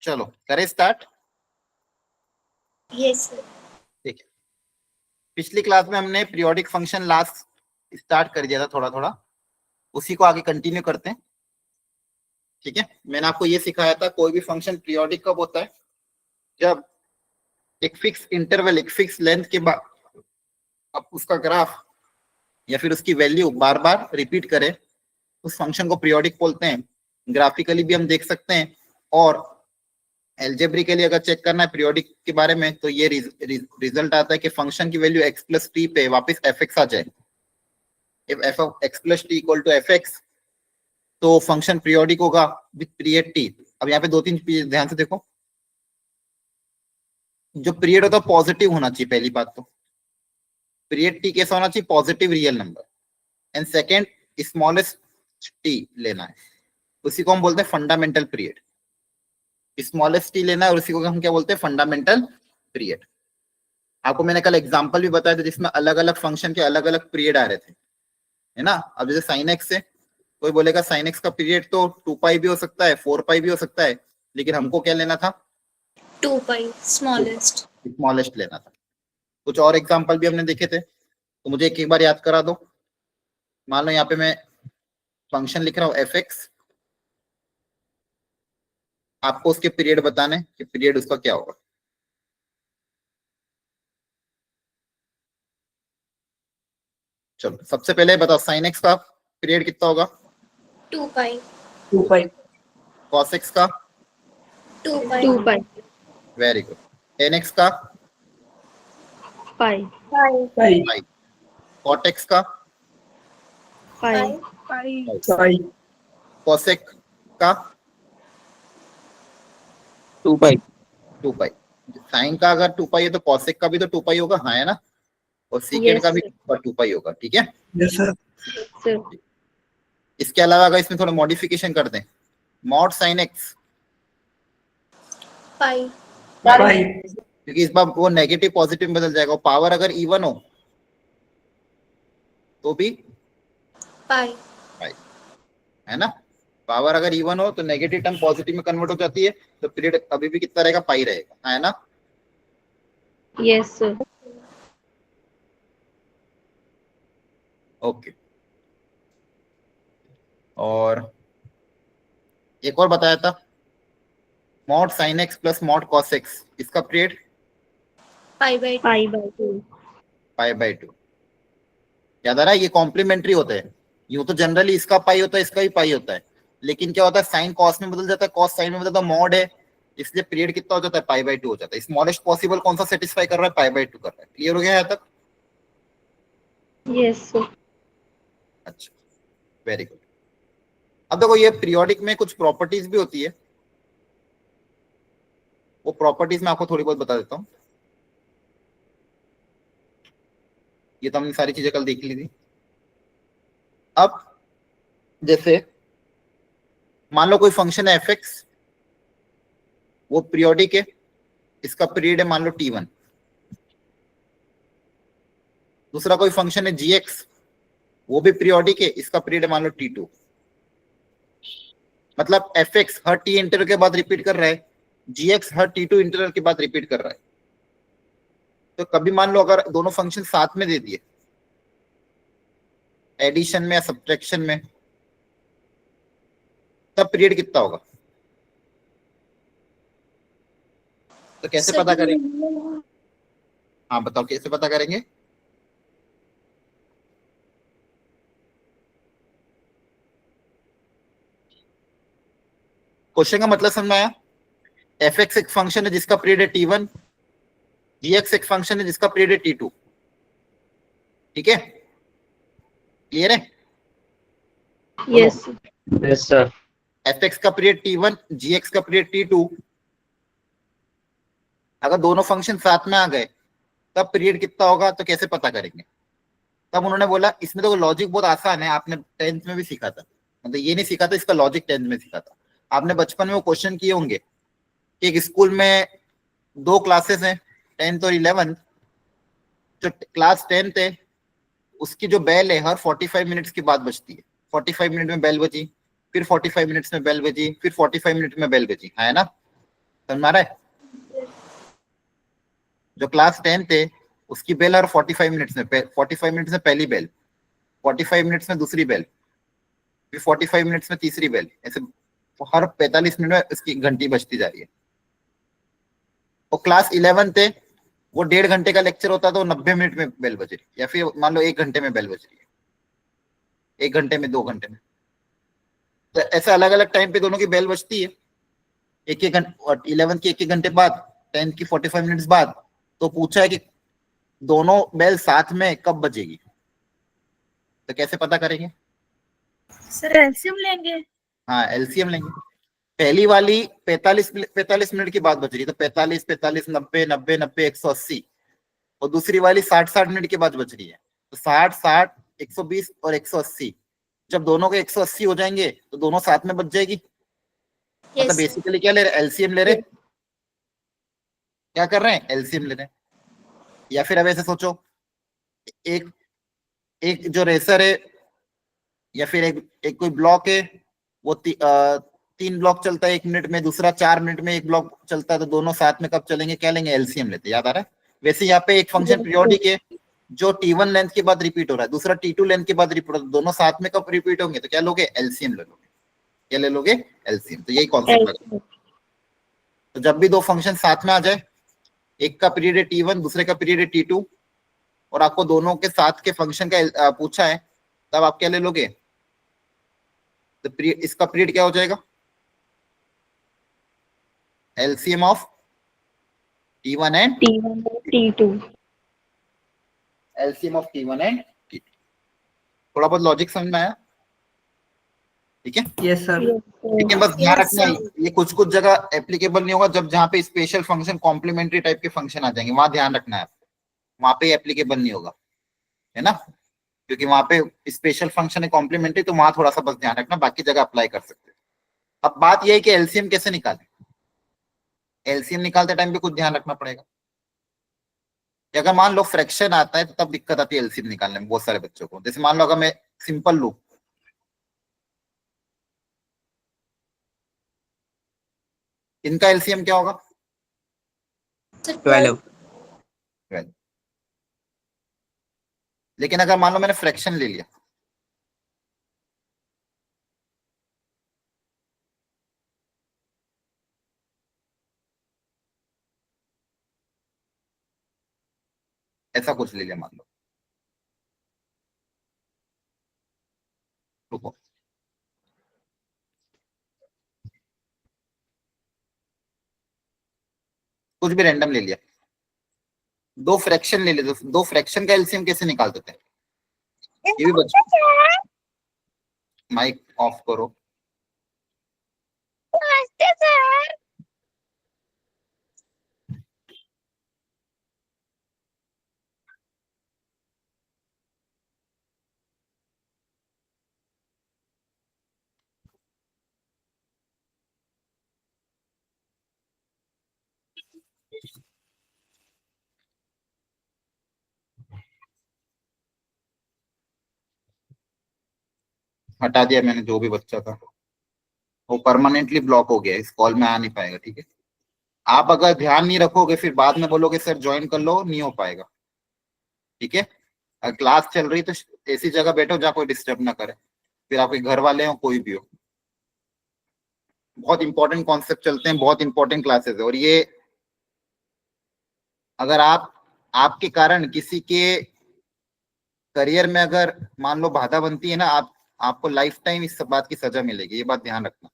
चलो करें start. Yes sir. ठीक है, पिछली क्लास में हमने पीरियोडिक फंक्शन लास्ट स्टार्ट कर दिया था, थोड़ा थोड़ा उसी को आगे कंटिन्यू करते हैं। ठीक है, मैंने आपको ये सिखाया था कोई भी फंक्शन पीरियोडिक कब होता है, जब एक फिक्स इंटरवल, एक फिक्स लेंथ के बाद अब उसका ग्राफ या फिर उसकी वैल्यू बार बार रिपीट करे, उस फंक्शन को पीरियोडिक बोलते हैं। ग्राफिकली भी हम देख सकते हैं, और एल्जेब्रिकली अगर चेक करना है पीरियोडिक के बारे में तो ये रिजल्ट आता है कि फंक्शन की वैल्यू x प्लस टी पे वापस fx आ जाए। If f of x plus t equal to fx तो फंक्शन पीरियोडिक होगा विद पीरियड t। अब यहाँ पे दो तीन चीज ध्यान से देखो, जो पीरियड होता है पॉजिटिव होना चाहिए, पहली बात तो पीरियड t कैसा होना चाहिए, positive real number, and second smallest t लेना है, उसी को हम बोलते हैं फंडामेंटल पीरियड। स्मॉलेस्ट टी लेना है और उसी को हम क्या बोलते हैं, फंडामेंटल पीरियड। आपको मैंने कल एग्जांपल भी बताया था जिसमें अलग अलग फंक्शन के अलग अलग पीरियड आ रहे थे, है ना। अब जैसे साइन एक्स है, कोई बोलेगा साइन एक्स का पीरियड तो 2 पाई भी हो सकता है, 4 पाई भी हो सकता है, लेकिन हमको क्या लेना था, 2 पाई स्मॉलेस्ट लेना था। कुछ और एग्जांपल भी हमने देखे थे, तो मुझे एक बार याद करा दो। मान लो यहाँ पे मैं फंक्शन लिख रहा हूँ एफ एक्स, आपको उसके पीरियड बताने कि पीरियड उसका क्या होगा। चलो सबसे पहले बताओ साइन एक्स का पीरियड कितना होगा, 2 पाई। कॉस एक्स का 2 pi. Very good. Ten x का पाई। कॉट एक्स का पाई। कॉसेक का 2 पाई। साइन का अगर 2 पाई है तो कॉसेक का भी तो 2 पाई होगा, हाँ है ना, और सीकेंड Yes, का भी sir. 2 पाई होगा। ठीक है, यस सर। सर इसके अलावा अगर इसमें थोड़ा मॉडिफिकेशन कर दें, मॉड साइन एक्स, पाई। क्योंकि इस बार वो नेगेटिव पॉजिटिव में बदल जाएगा, पावर अगर इवन हो तो भी पाई। है ना, पावर अगर इवन हो तो नेगेटिव टर्म पॉजिटिव में कन्वर्ट हो जाती है, तो पीरियड अभी भी कितना रहेगा, पाई रहेगा, है ना। Yes sir. ओके, और एक और बताया था, mod sine x plus mod cos x, इसका period pi by pi by 2। Pi by 2। याद आ रहा है, ये कॉम्प्लीमेंट्री होते हैं। यूं तो जनरली इसका पाई होता है, इसका भी पाई होता है, लेकिन क्या होता है साइन कॉस में बदल जाता है, कॉस साइन में बदल जाता है, मॉड है, इसलिए पीरियड कितना हो जाता है, पाई बाई 2 हो जाता है। स्मॉलेस्ट पॉसिबल कौन सा सेटिस्फाई कर रहा है, पाई बाई 2 कर रहा है। क्लियर हो गया यहाँ तक? Yes sir. अच्छा, वेरी गुड। अब देखो ये पीरियोडिक में कुछ प्रॉपर्टीज भी होती है, वो प्रॉपर्टीज मैं आपको थोड़ी बहुत बता देता हूँ। ये तो हमने सारी चीजें कल देख ली थी। अब जैसे मान लो कोई फंक्शन है एफ एक्स, वो पीरियोडिक है, इसका पीरियड है मान लो t1। दूसरा कोई फंक्शन है जी एक्स, वो भी पीरियोडिक है, इसका पीरियड है मान लो t2। मतलब एफ एक्स हर टी इंटरवल के बाद रिपीट कर रहा है, जी एक्स हर t2 इंटरवल के बाद रिपीट कर रहा है। तो कभी मान लो अगर दोनों फंक्शन साथ में दे दिए, एडिशन में या सब्ट्रैक्शन में, तब पीरियड कितना होगा, तो कैसे पता करेंगे? हाँ बताओ कैसे पता करेंगे? क्वेश्चन का मतलब समझ में आया? एफ एक्स एक फंक्शन है जिसका पीरियड है t1, जी एक्स एक फंक्शन है जिसका पीरियड है t2। ठीक है, क्लियर है? Yes yes sir. F x का पीरियड t1, जी एक्स का पीरियड t2, अगर दोनों फंक्शन साथ में आ गए तब पीरियड कितना होगा, तो कैसे पता करेंगे? तब उन्होंने बोला इसमें तो लॉजिक बहुत आसान है, आपने 10th में भी सीखा था, मतलब ये नहीं सीखा था, इसका लॉजिक 10th में सीखा था। आपने बचपन में वो क्वेश्चन किए होंगे कि एक स्कूल में 2 क्लासेस हैं, 10th और 11th। जो क्लास 10th है उसकी जो बेल है हर 45 मिनट्स के बाद बजती है। 45 मिनट में बेल बजी, फिर 45 मिनट्स में बेल बजी, फिर 45 मिनट में बेल बजी, है ना। समझ में आ रहा है? जो क्लास 10 थे उसकी बेल हर 45 मिनट्स में 45 मिनट्स में पहली बेल, 45 मिनट्स में दूसरी बेल, फिर 45 मिनट्स में तीसरी बेल, ऐसे हर 45 मिनट में उसकी घंटी बजती जा रही है। और क्लास 11 थे वो 1.5 घंटे का लेक्चर होता तो 90 मिनट में बेल बज रही, या फिर मान लो 1 घंटे में बेल बज रही है, 1 घंटे में, 2 घंटे में। तो ऐसे अलग अलग टाइम पे दोनों की बेल बजती है, एक एक घंटे, 11 की 1 घंटे बाद, 10 की 45 मिनट्स बाद। तो पूछा है कि दोनों बेल साथ में कब बजेगी, तो कैसे पता करेंगे? सर एलसीएम लेंगे। हाँ, एलसीएम लेंगे। पहली वाली 45 मिनट की बाद बज रही है, तो 45, 45, 90, 90, 90, 180। और दूसरी वाली 60 मिनट के बाद बज रही है, तो 60, 60, 120 और 180। जब दोनों के 180 हो जाएंगे तो दोनों साथ में बच जाएगी। मतलब बेसिकली क्या ले रहे, एलसीएम ले रहे, क्या कर रहे हैं, एलसीएम ले रहे हैं। या फिर अब ऐसे सोचो, एक एक जो रेसर है या फिर एक कोई ब्लॉक है, वो 3 ब्लॉक चलता है 1 मिनट में, दूसरा 4 मिनट में एक ब्लॉक चलता है, तो दोनों साथ में कब चलेंगे, क्या लेंगे, एलसीएम लेते। याद आ रहा है? वैसे यहाँ पे एक फंक्शन पीरियोडिक है जो T1 लेंथ के बाद रिपीट हो रहा है, दूसरा T2 लेंथ के बाद रिपीट हो रहा है, दोनों साथ में कब रिपीट होंगे, तो क्या लोगे, एलसीएम ले लोगे। क्या ले लोगे, एलसीएम। तो यही कॉन्सेप्ट लगा। तो जब भी दो फंक्शन साथ में आ जाए, एक का पीरियड है T1, दूसरे का पीरियड है T2, और आपको दोनों के साथ के फंक्शन का पूछा है, तब आप क्या ले लोगे, तो इसका पीरियड क्या हो जाएगा, LCM of T1 and T1 T2। LCM of T1 and T2। थोड़ा बहुत लॉजिक समझ में आया? ठीक है, यस सर। लेकिन बस ध्यान रखना ये कुछ कुछ जगह एप्लीकेबल नहीं होगा, जब जहाँ पे स्पेशल फंक्शन कॉम्प्लीमेंट्री टाइप के फंक्शन आ जाएंगे वहां ध्यान रखना है, वहां पे एप्लीकेबल नहीं होगा, है ना, क्योंकि वहां पे स्पेशल फंक्शन है कॉम्प्लीमेंट्री, तो वहां थोड़ा सा बस ध्यान रखना, बाकी जगह अप्लाई कर सकते हैं। अब बात यह है कि एलसीएम कैसे निकालें। एलसीएम निकालते टाइम भी कुछ ध्यान रखना पड़ेगा। अगर मान लो फ्रैक्शन आता है तो तब दिक्कत आती है एलसीएम निकालने में बहुत सारे बच्चों को। जैसे मान लो अगर मैं सिंपल लूं, इनका एलसीएम क्या होगा, 12। लेकिन अगर मान लो मैंने फ्रैक्शन ले लिया, ऐसा कुछ ले लिया, मान लो, रुको, कुछ भी रैंडम ले लिया, दो फ्रैक्शन ले लिए, दो फ्रैक्शन का एलसीएम कैसे निकाल देते हैं, ये भी बच्चों, माइक ऑफ करो। हटा दिया मैंने जो भी बच्चा था, वो परमानेंटली ब्लॉक हो गया, इस कॉल में आ नहीं पाएगा। ठीक है, आप अगर ध्यान नहीं रखोगे फिर बाद में बोलोगे सर ज्वाइन कर लो, नहीं हो पाएगा। ठीक है, अगर क्लास चल रही तो ऐसी जगह बैठो जहाँ कोई डिस्टर्ब ना करे, फिर आपके घर वाले हो कोई भी हो। बहुत इंपॉर्टेंट कॉन्सेप्ट चलते हैं, बहुत इंपॉर्टेंट क्लासेस है, और ये अगर आपके कारण किसी के करियर में अगर मान लो बाधा बनती है ना, आपको लाइफ टाइम इस बात की सजा मिलेगी, ये बात ध्यान रखना।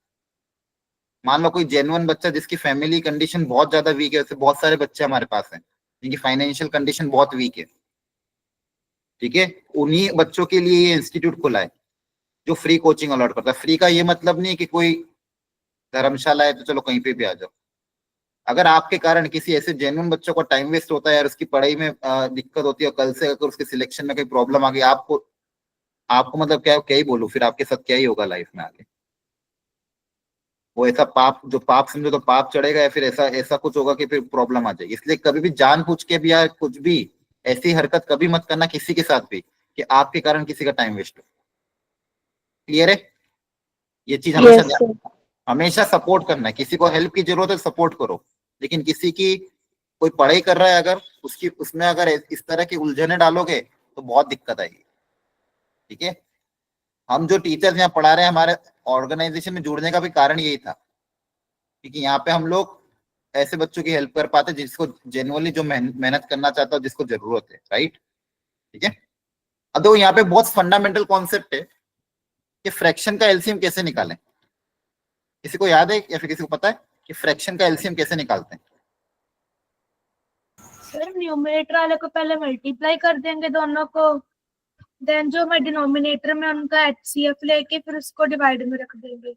मान लो कोई जेन्युइन बच्चा जिसकी फैमिली कंडीशन बहुत ज्यादा वीक है, वैसे बहुत सारे बच्चे हमारे पास हैं जिनकी फाइनेंशियल कंडीशन बहुत वीक है, ठीक है, उन्हीं बच्चों के लिए ये इंस्टीट्यूट खुला है जो फ्री कोचिंग अलॉट करता है। फ्री का ये मतलब नहीं कि कोई धर्मशाला है तो चलो कहीं पे भी आ जाओ। अगर आपके कारण किसी ऐसे जेन्युइन बच्चों का टाइम वेस्ट होता है यार, उसकी पढ़ाई में दिक्कत होती है, कल से अगर उसके सिलेक्शन में कोई प्रॉब्लम आ गई, आपको मतलब क्या ही बोलूं, फिर आपके साथ क्या ही होगा लाइफ में आगे। वो ऐसा पाप, जो पाप समझो तो पाप चढ़ेगा, या फिर ऐसा कुछ होगा कि फिर प्रॉब्लम आ जाएगी। इसलिए कभी भी जानबूझ के भी या कुछ भी ऐसी हरकत कभी मत करना किसी के साथ भी कि आपके कारण किसी का टाइम वेस्ट हो। क्लियर है? ये चीज हमेशा Yes, sir. हमेशा सपोर्ट करना है, किसी को हेल्प की जरूरत है सपोर्ट करो, लेकिन किसी की कोई पढ़ाई कर रहा है, अगर उसकी उसमें अगर इस तरह की उलझने डालोगे तो बहुत दिक्कत आएगी। ठीक है, हम जो टीचर्स यहाँ पढ़ा रहे हैं, हमारे ऑर्गेनाइजेशन में जुड़ने का भी कारण यही था, क्योंकि यहाँ पे हम लोग ऐसे बच्चों की हेल्प कर पाते जिसको जेन्युइनली जो मेहनत करना चाहता है, जिसको जरूरत है, राइट। ठीक है, अब तो यहाँ पे बहुत फंडामेंटल कॉन्सेप्ट है कि फ्रैक्शन का एलसीएम कैसे निकालें। किसी को याद है या फिर किसी को पता है कि फ्रैक्शन का एलसीएम कैसे निकालते हैं? सर न्यूमरेटर वाले को पहले मल्टीप्लाई कर देंगे दोनों को, देन जो हमारे डिनोमिनेटर में उनका एचसीएफ लेके फिर उसको डिवाइड में रख देंगे।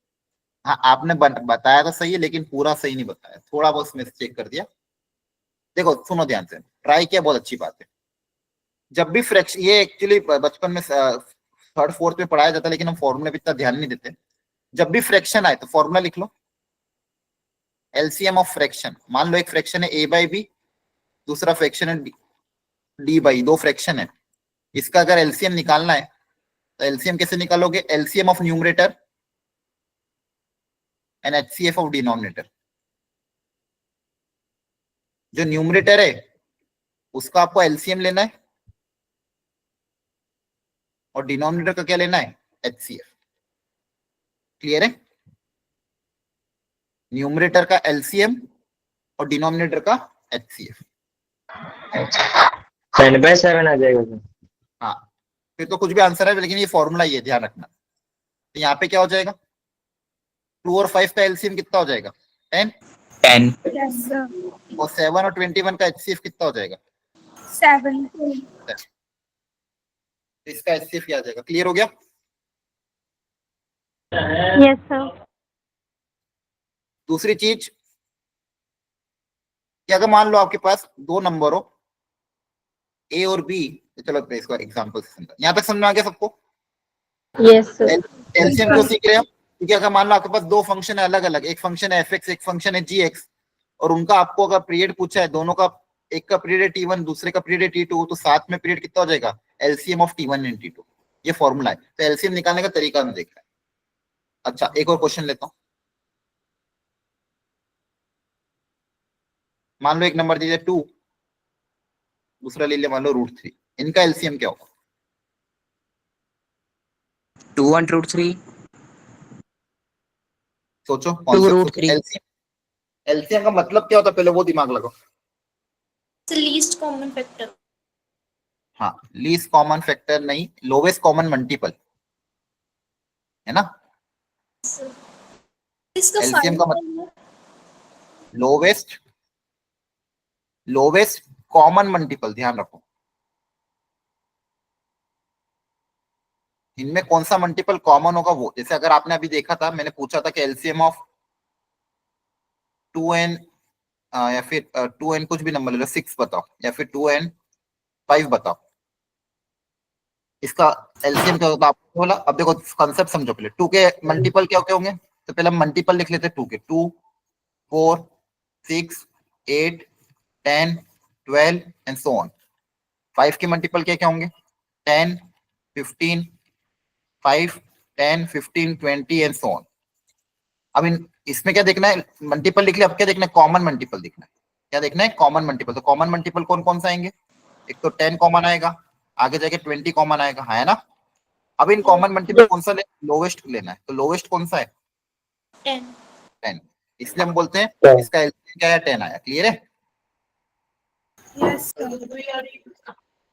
हाँ, आपने बताया तो सही है, लेकिन पूरा सही नहीं बताया, थोड़ा बहुत उसमें चेक कर दिया। देखो सुनो ध्यान से, ट्राई किया, बहुत अच्छी बात है। जब भी फ्रैक्शन, ये एक्चुअली बचपन में थर्ड फोर्थ में पढ़ाया जाता है, लेकिन हम फॉर्मूले पे इतना ध्यान नहीं देते। जब भी फ्रैक्शन आए तो फॉर्मूला लिख लो, एलसीएम ऑफ फ्रैक्शन। मान लो एक फ्रैक्शन है ए बाई बी, दूसरा फ्रैक्शन है डी बाई, दो फ्रैक्शन है, इसका अगर एलसीएम निकालना है तो एलसीएम कैसे निकालोगे? LCM of numerator and HCF of denominator. जो न्यूमरेटर है उसका आपको एलसीएम लेना है, और डिनोमिनेटर का क्या लेना है? एचसीएफ। क्लियर है? न्यूमरेटर का एलसीएम और डिनोमिनेटर का एचसीएफ। 10/7 आ जाएगा सर। हाँ, फिर तो कुछ भी आंसर है, लेकिन ये फॉर्मूला ये ध्यान रखना। तो यहाँ पे क्या हो जाएगा? 2 और 5 का एलसीएम कितना हो जाएगा? 10। 10। Yes sir. और 7 और 21 का एचसीएफ कितना हो जाएगा? 7। तो इसका एचसीएफ क्या आ जाएगा? क्लियर हो गया? Yes sir. दूसरी चीज कि अगर मान लो आपके पास दो नंबर हो ए और बी, तो चलो इसको एग्जांपल से समझा। यहाँ तक समझ में आ गया सबको? Yes sir. एलसीएम क्यों सीख रहे हैं हम? क्योंकि अगर मान लो आपके पास दो फंक्शन है अलग अलग, एक फंक्शन है एफ एक्स, एक फंक्शन है जी एक्स, और उनका आपको अगर पीरियड पूछा है, दोनों का, एक का पीरियड है टी1, दूसरे का पीरियड है टी2, तो साथ में पीरियड कितना हो जाएगा? LCM of T one and T2. ये फॉर्मूला है। तो एलसीएम निकालने का तरीका हम देख रहे हैं। अच्छा, एक और क्वेश्चन लेता हूँ। मान लो एक नंबर दीजिए 2, दूसरा ले लिया मान लो √3, इनका एलसीएम क्या होगा? 2 and √3। सोचो, 2 कॉन्सेप्ट √3। एलसीएम। एलसीएम का मतलब क्या होता है, पहले वो दिमाग लगाओ। Least common factor. हाँ, लीस्ट कॉमन फैक्टर नहीं, लोवेस्ट कॉमन मल्टीपल, है ना? इसका एलसीएम का फाइनल मतलब लोवेस्ट कॉमन मल्टीपल, ध्यान रखो। इनमें कौन सा मल्टीपल कॉमन होगा वो, जैसे अगर आपने अभी देखा था, मैंने पूछा था कि एलसीएम ऑफ 2n या फिर 2n कुछ भी नंबर ले लो, 6 बताओ, या फिर 2n 5 बताओ, इसका एलसीएम क्या होता है आपको बोला। अब देखो कॉन्सेप्ट समझो पहले, 2 के मल्टीपल क्या क्या होंगे? तो पहले हम मल्टीपल लिख लेते हैं 2 के। 2, 4, 6, 8, 10, 12 एंड सो ऑन। 5 के मल्टीपल क्या क्या होंगे? 10, 15, 5, 10, 15, 20 एंड सो ऑन। अब इसमें क्या देखना है? मल्टीपल लिख लिया, अब क्या देखना है? कॉमन मल्टीपल देखना है। क्या देखना है? Common multiple. तो कॉमन मल्टीपल कौन कौन सा आएंगे? एक तो 10 कॉमन आएगा, आगे जाके 20 कॉमन आएगा, है ना? अब इन कॉमन मल्टीपल कौन सा लोवेस्ट लेना है, तो लोवेस्ट कौन सा है? 10। इसलिए हम बोलते हैं इसका एलसीएम क्या है? 10 आया। क्लियर है? यस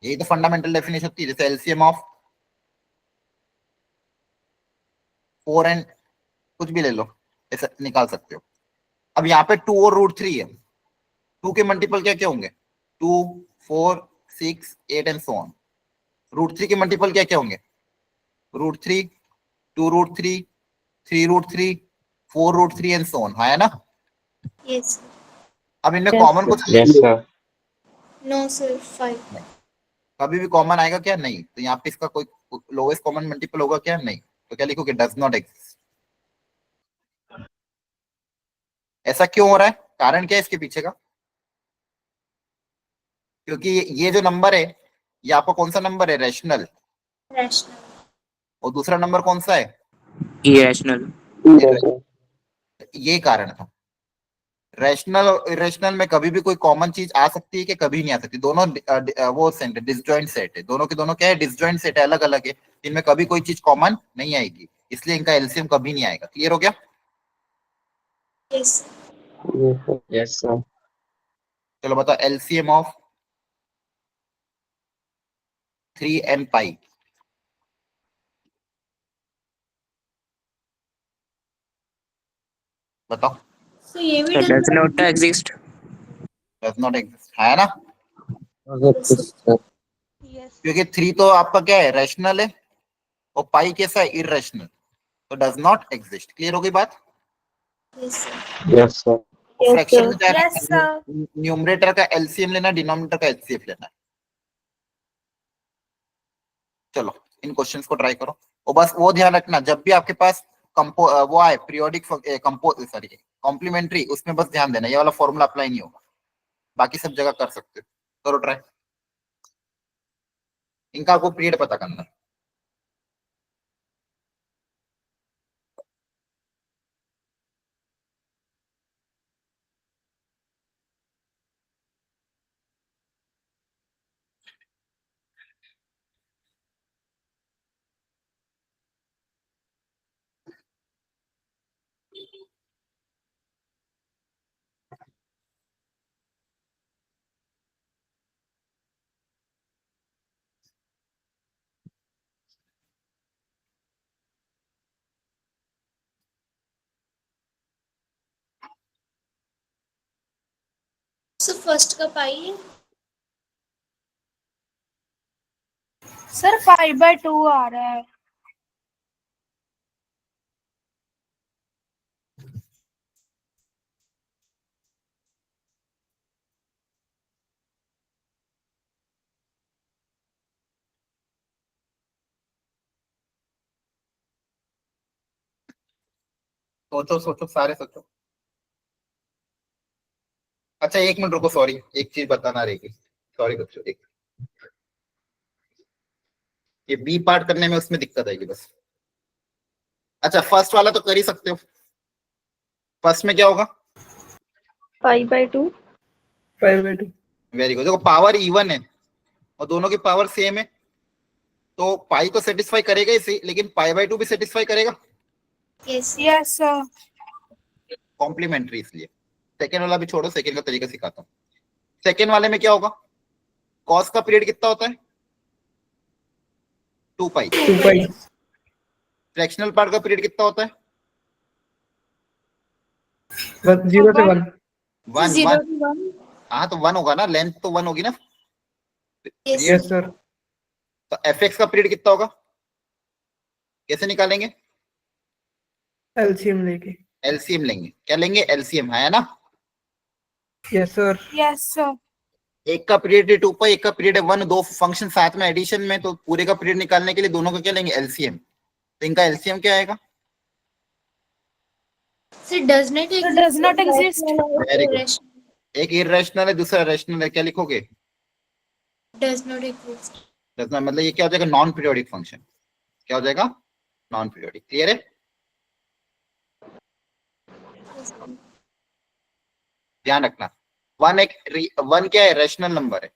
यही तो फंडामेंटल डेफिनेशन होती है। जैसे एलसीएम ऑफ 4 एंड कुछ भी ले लो, ऐसा निकाल सकते हो। अब यहाँ पे 2 और √3 है, 2 के मल्टीपल क्या क्या होंगे? 2, 4, 6, 8 एंड सो ऑन। √3 के मल्टीपल क्या क्या होंगे? √3, 2√3, 3√3, 4√3 एंड सो ऑन, है ना? यस। अब इनमें Yes, कॉमन sir. कुछ यस सर। No sir 5। कभी भी कॉमन आएगा क्या? नहीं। तो यहाँ पे इसका कोई लोवेस्ट कॉमन मल्टीपल होगा क्या? नहीं। तो क्या लिखोगे? Does not exist. ऐसा क्यों हो रहा है? कारण क्या है इसके पीछे का? क्योंकि ये जो नंबर है, ये आपका कौन सा नंबर है? रैशनल। रैशनल। और दूसरा नंबर कौन सा है? इरेशनल। ये कारण था। रैशनल और इरेशनल में कभी भी कोई कॉमन चीज आ सकती है कि कभी नहीं आ सकती, दोनों वो सेट है, डिसजॉइंट सेट है, दोनों के दोनों क्या है, डिसजॉइंट सेट है, अलग अलग है, इनमें कभी कोई चीज कॉमन नहीं आएगी, इसलिए इनका एलसीएम कभी नहीं आएगा। क्लियर हो गया? Yes. Yes, sir. चलो बताओ एलसीएम ऑफ 3n पाई। बताओ। So ये भी That does not exist. Does not exist है ना, Yes. क्योंकि 3 तो आपका क्या है, रैशनल है, और पाई कैसा है, इरेशनल, तो डज नॉट एग्जिस्ट। क्लियर हो गई बात? Yes, sir. Yes, sir. Yes, fraction sir. में क्या Yes, है, sir. न्यूमरेटर का एलसीएम लेना, डिनोमिनेटर का एचसीएफ लेना है। चलो इन क्वेश्चंस को ट्राई करो, और बस वो ध्यान रखना जब भी आपके पास वो आए पीरियोडिक सॉरी कॉम्प्लीमेंट्री, उसमें बस ध्यान देना ये वाला फॉर्मूला अप्लाई नहीं होगा, बाकी सब जगह कर सकते हो। करो ट्राई, इनका आपको पीरियड पता करना है। So first का पाई है। सर 5/2 आ रहा है। सोचो सोचो सारे सोचो। अच्छा एक मिनट रुको, सॉरी एक चीज बताना रहेगी, सॉरी बच्चों, एक ये बी पार्ट करने में उसमें दिक्कत आएगी बस। अच्छा फर्स्ट वाला तो कर ही सकते हो, फर्स्ट में क्या होगा, 5/2. 5/2. Very good. देखो पावर इवन है और दोनों की पावर सेम है, तो पाई तो सेटिस्फाई करेगा इसी, लेकिन पाई/2 भी सेटिस्फाई करेगा, Yes. Yes sir. कॉम्प्लीमेंट्री इसलिए। सेकेंड वाला भी छोड़ो, सेकेंड का तरीका सिखाता हूँ। सेकेंड वाले में क्या होगा, कॉस का पीरियड कितना होता है, 2 पाई। 2 pi. फ्रैक्शनल पार्ट का पीरियड कितना होता है, 0 से 1. 1 0 1। to 1. हाँ तो 1 होगा ना, लेंथ तो 1 होगी ना। Yes. Yes, sir. तो एफएक्स का पीरियड कितना होगा, कैसे निकालेंगे, LCM लेके. एलसीएम लेंगे। क्या लेंगे, एलसीएम है ना। Yes, sir. Yes sir. एक का पीरियड है 2 पाई, एक का पीरियड है 1, दो फंक्शन साथ में एडिशन में, तो पूरे का पीरियड निकालने के लिए दोनों का क्या लेंगे, एलसीएम। तो इनका एलसीएम क्या आएगा, So it does not So exist. does not exist. Very good. Irrational. एक इरेशनल है दूसरा रैशनल है, क्या लिखोगे, Does not exist. मतलब ये क्या हो जाएगा, नॉन पीरियोडिक फंक्शन, क्या हो जाएगा, नॉन पीरियोडिक। क्लियर है? Yes. ध्यान रखना, वन क्या है, रैशनल नंबर है,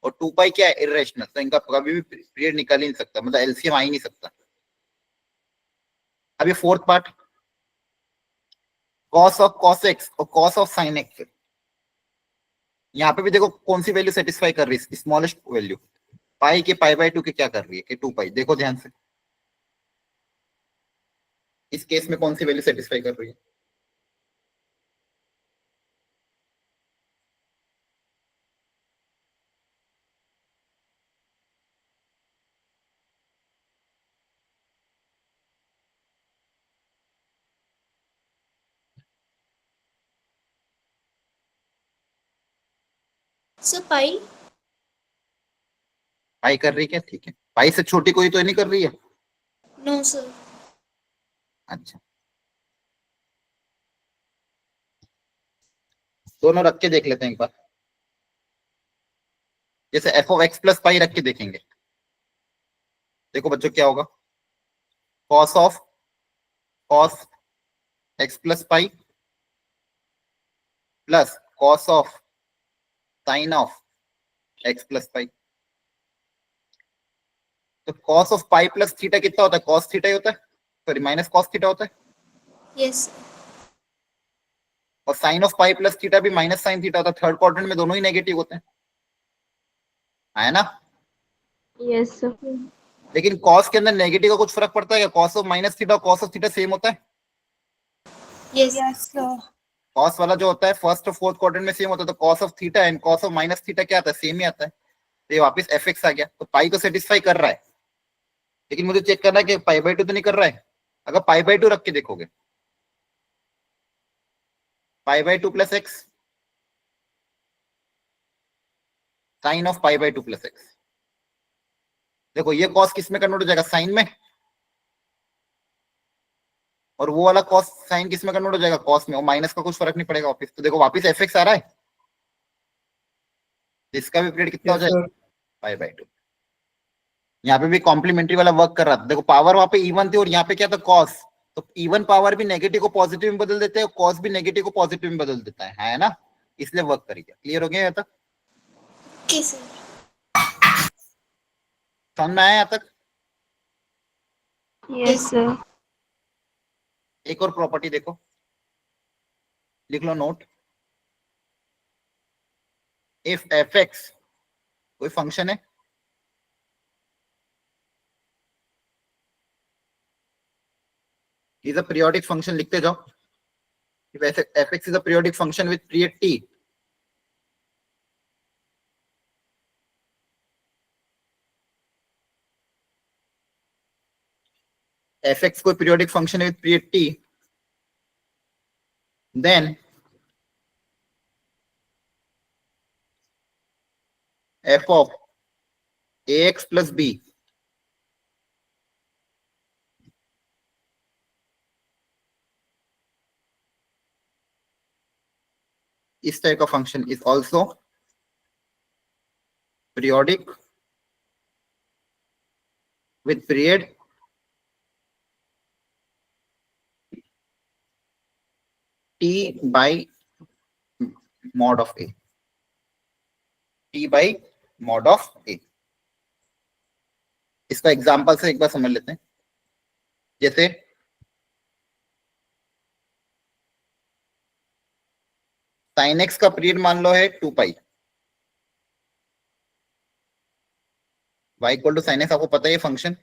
और 2 पाई क्या है, इरेशनल, तो इनका कभी भी पीरियड निकाल ही नहीं सकता, मतलब एलसीएम आ ही नहीं सकता। अभी fourth part, cos of cos x और कॉस ऑफ साइन एक्स। यहाँ पे भी देखो कौन सी वैल्यू सेटिस्फाई कर रही है, स्मॉलेस्ट वैल्यू, पाई के पाई/2 के क्या कर रही है, कि 2 पाई। देखो ध्यान से, इस केस में कौन सी वैल्यू सेटिस्फाई कर रही है, So pi. पाई कर रही है क्या, ठीक है, पाई से छोटी कोई तो नहीं कर रही है। No, sir. अच्छा दोनों रख के देख लेते हैं एक बार, जैसे f of x plus pi रख के देखेंगे। देखो बच्चों क्या होगा, cos x plus pi plus cos of sine of x plus pi. तो cos of pi plus theta कितना होता है? कॉस थीटा ही होता है, सॉरी माइनस कॉस थीटा होता है। Yes. और sine of pi plus theta भी माइनस साइन थीटा होता है। थर्ड क्वाड्रेंट में दोनों ही नेगेटिव होते हैं, है ना? Yes, sir. लेकिन कॉस के अंदर नेगेटिव का कुछ फर्क पड़ता है क्या? कॉस ऑफ माइनस थीटा और कॉस ऑफ थीटा सेम होता है? Yes. Yes, sir. कॉस वाला जो होता है फर्स्ट और फोर्थ क्वाड्रेंट में सेम होता है, तो cos of theta and cos of minus theta क्या आता है? सेम ही आता है। तो ये वापस एफ एक्स आ गया। तो पाई तो सेटिस्फाई कर रहा है, लेकिन मुझे चेक करना है कि पाई बाई टू तो नहीं कर रहा है। अगर पाई बाई टू रख के देखोगे, pi by two plus x, sine of pi by two plus x. देखो ये कॉस किस में कन्वर्ट हो जाएगा? साइन में। और वो वाला कॉस साइन किस में कन्वर्ट हो जाएगा? कॉस में। और माइनस का कुछ फर्क नहीं पड़ेगा वापस। तो देखो वापस एफ एक्स आ रहा है। इसका भी पीरियड कितना हो Yes, जाएगा? sir. Pi by to. यहाँ पे भी कॉम्प्लीमेंट्री वाला वर्क कर रहा था। देखो पावर वहां पे इवन थी और यहाँ पे क्या था? कॉस। तो इवन पावर भी नेगेटिव को पॉजिटिव में बदल देते हैं, कॉस भी नेगेटिव को पॉजिटिव में बदल देता है ना? इसलिए वर्क करेगा। क्लियर हो गया यहाँ तक? Okay, sir. समझ में आया यहाँ तक? Yes, sir. एक और प्रॉपर्टी देखो, लिख लो नोट। इफ एफ एक्स कोई फंक्शन है, इज अ पीरियोडिक फंक्शन, लिखते जाओ। If f x is a periodic function with period T, f x कोई पीरियोडिक फंक्शन है with period T, then f of a x plus b इस type का function is also periodic with period T by mod of a, T by mod of a. इसका example से एक बार समझ लेते हैं। जैसे साइन एक्स का पीरियड मान लो है 2 pi, y equal to sine x, आपको पता है ये फंक्शन।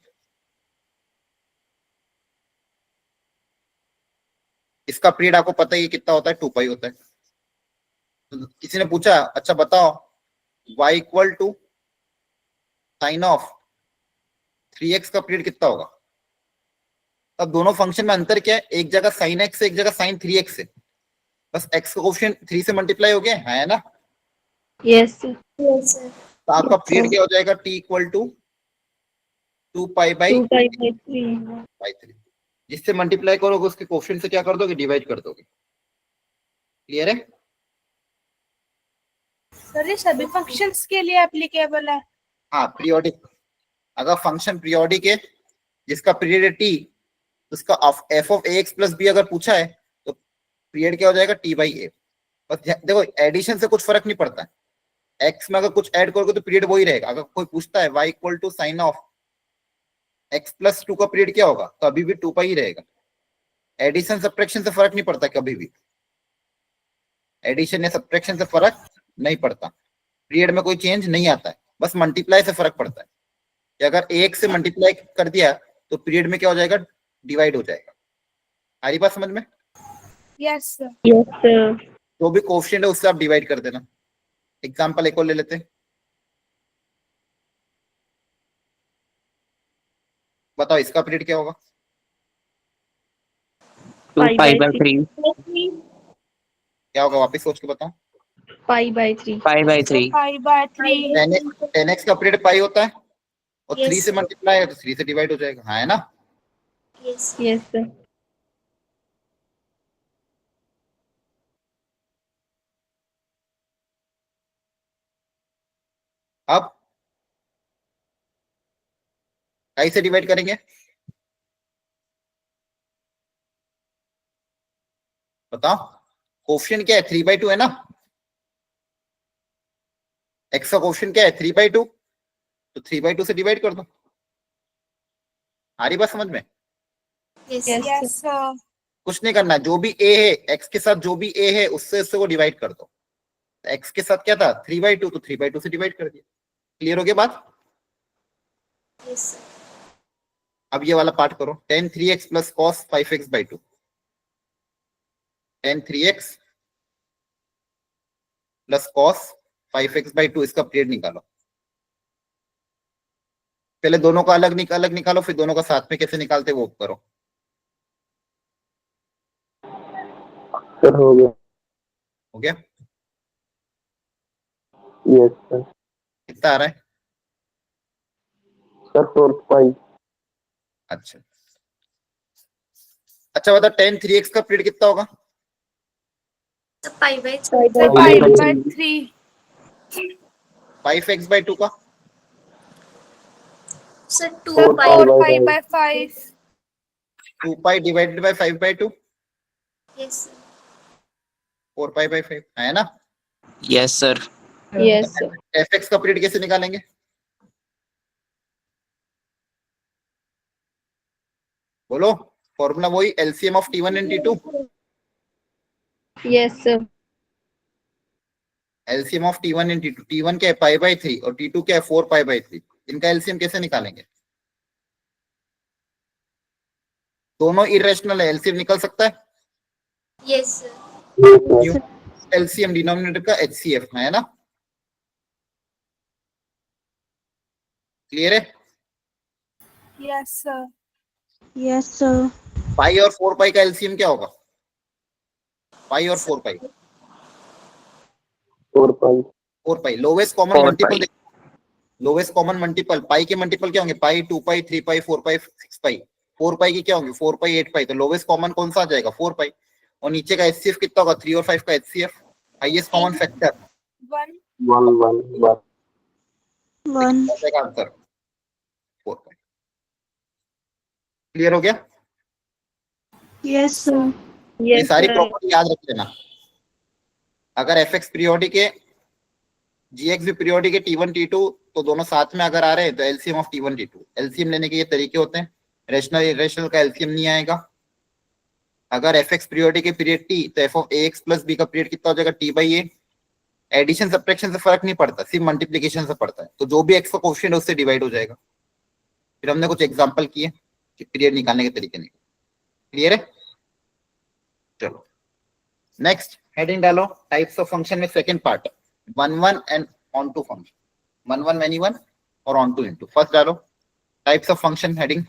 इसका पीरियड आपको पता है ये कितना होता है? 2 पाई होता है। तो किसी ने पूछा अच्छा बताओ y equal to sine of 3x का पीरियड कितना होगा? अब दोनों फंक्शन में अंतर क्या है? एक जगह साइन एक्स है, एक जगह साइन 3x है। बस x का कोफिशिएंट 3 से मल्टीप्लाई हो गया है ना? Yes, sir. Yes, sir. तो आपका पीरियड क्या हो जाएगा? t equal to 2 pi by 2 pi by 3. By 3। जिससे मल्टीप्लाई करोगे उसके कोफिशिएंट से क्या कर दोगे? डिवाइड कर दोगे। क्लियर है? सर ये सभी फंक्शंस के लिए एप्लीकेबल है? हाँ पीरियोडिक। अगर फंक्शन पीरियोडिक है जिसका पीरियड है टी, उसका f of a x plus b अगर पूछा है तो पीरियड क्या हो जाएगा? T by a. बस देखो एडिशन से कुछ फर्क नहीं पड़ता है। एक्स में अगर कुछ ऐड करोगे तो पीरियड वही रहेगा। अगर कोई पूछता है y equal to sine of x plus 2 का पीरियड क्या होगा, तो अभी भी 2 पाई ही रहेगा। एडिशन सब्ट्रैक्शन से फर्क नहीं पड़ता कभी भी। एडिशन या सब्ट्रैक्शन से फर्क नहीं पड़ता, पीरियड में कोई चेंज नहीं आता है। बस मल्टीप्लाई से फर्क पड़ता है कि अगर एक से मल्टीप्लाई कर दिया तो पीरियड में क्या हो जाएगा? डिवाइड हो जाएगा। आ रही बात समझ में? Yes sir. Yes, sir. जो भी कोफिशिएंट है उससे आप डिवाइड कर देना। एग्जांपल एक और ले लेते हैं। बताओ इसका पीरियड क्या होगा? 2 Pi pi by by 3. 3. क्या होगा वापस सोच के बताओ। Pi by 3. Pi by 3. 5/3। 10x का पीरियड पाई होता है और Yes. 3 से मल्टीप्लाई है तो 3 से डिवाइड हो जाएगा, हाँ है ना? Yes. Yes, sir. अब कैसे डिवाइड करेंगे बताओ? कोफिशिएंट क्या है, 3/2 है ना, x का कोफिशिएंट क्या है 3/2, तो 3/2 से डिवाइड कर दो। आ रही बात समझ में? Yes, Yes. sir. Yes, sir. कुछ नहीं करना, जो भी a है x के साथ जो भी a है उससे उससे को डिवाइड कर दो। x के साथ क्या था 3/2, तो 3/2 से डिवाइड कर दिया। क्लियर हो गया बात? Yes, sir. अब ये वाला पार्ट करो, tan 3x plus cos 5x/2, tan 3x plus cos 5x/2, इसका पीरियड निकालो। पहले दोनों का अलग निकालो, फिर दोनों का साथ में कैसे निकालते वो करो। सर हो गया। हो गया? Yes sir. कितना आ रहा है? सर 4 पाई। अच्छा अच्छा, बता tan 3x का पीरियड कितना होगा? So pi by Sir, Pi pi by by 3. 5x/2 का so 2 Sir, pi. 4 pi by 5. 2 pi divided by 5/2, Yes, sir. 4 pi by 5 है ना। Yes sir. Yes, sir. fx का पीरियड कैसे निकालेंगे? बोलो, फॉर्मूला वही LCM of t1 and t2। Yes, sir. LCM of t1 and t2, t1 क्या है π/3 और t2 क्या है 4 π/3, इनका एलसीएम कैसे निकालेंगे? दोनों इरेशनल है, एलसीएम निकल सकता है। Yes, sir. Yes, sir. LCM denominator का एचसीएफ है ना। क्लियर है? Yes, sir. Yes, sir. पाई और 4 पाई का एलसीएम क्या होगा? पाई और 4 पाई, 4 पाई। 4 पाई लोवेस्ट कॉमन 4 मल्टीपल। पाई। लोवेस्ट कॉमन मल्टीपल पाई के मल्टीपल क्या होंगे? पाई, 2 पाई, 3 पाई, 4 पाई, 6 पाई। 4 पाई की क्या होंगे? 4 पाई, 8 पाई। तो लोवेस्ट कॉमन कौन सा आ जाएगा? 4 पाई। और नीचे का एचसीएफ कितना होगा? 3 और 5 का HCF, highest common factor. 1. 1 One. Answer 4 पाई। क्लियर हो गया? Yes, sir. ये Yes, सारी sir. प्रॉपर्टी याद रख लेना। अगर एफ एक्स पीरियोडिक है, जी एक्स भी पीरियोडिक है, T1 T2, तो दोनों साथ में अगर आ रहे हैं तो LCM of T1 T2। LCM लेने के ये तरीके होते हैं, रेशनल इरेशनल का एलसीएम नहीं आएगा। अगर एफ एक्स पीरियोडिक है पीरियड टी, तो f of a x plus b का पीरियड कितना हो जाएगा? t/a। एडिशन सब्ट्रैक्शन से फर्क नहीं पड़ता, सिर्फ मल्टीप्लीकेशन से पड़ता है। तो जो भी एक्स का कोफिशिएंट है उससे डिवाइड हो जाएगा। फिर हमने कुछ एग्जांपल किए कि पीरियड निकालने के तरीके नहीं। क्लियर है? चलो नेक्स्ट हेडिंग डालो, टाइप्स ऑफ फंक्शन में second part, 1 and onto function, 1 many 1 और ऑन टू इनटू। फर्स्ट डालो types of function heading.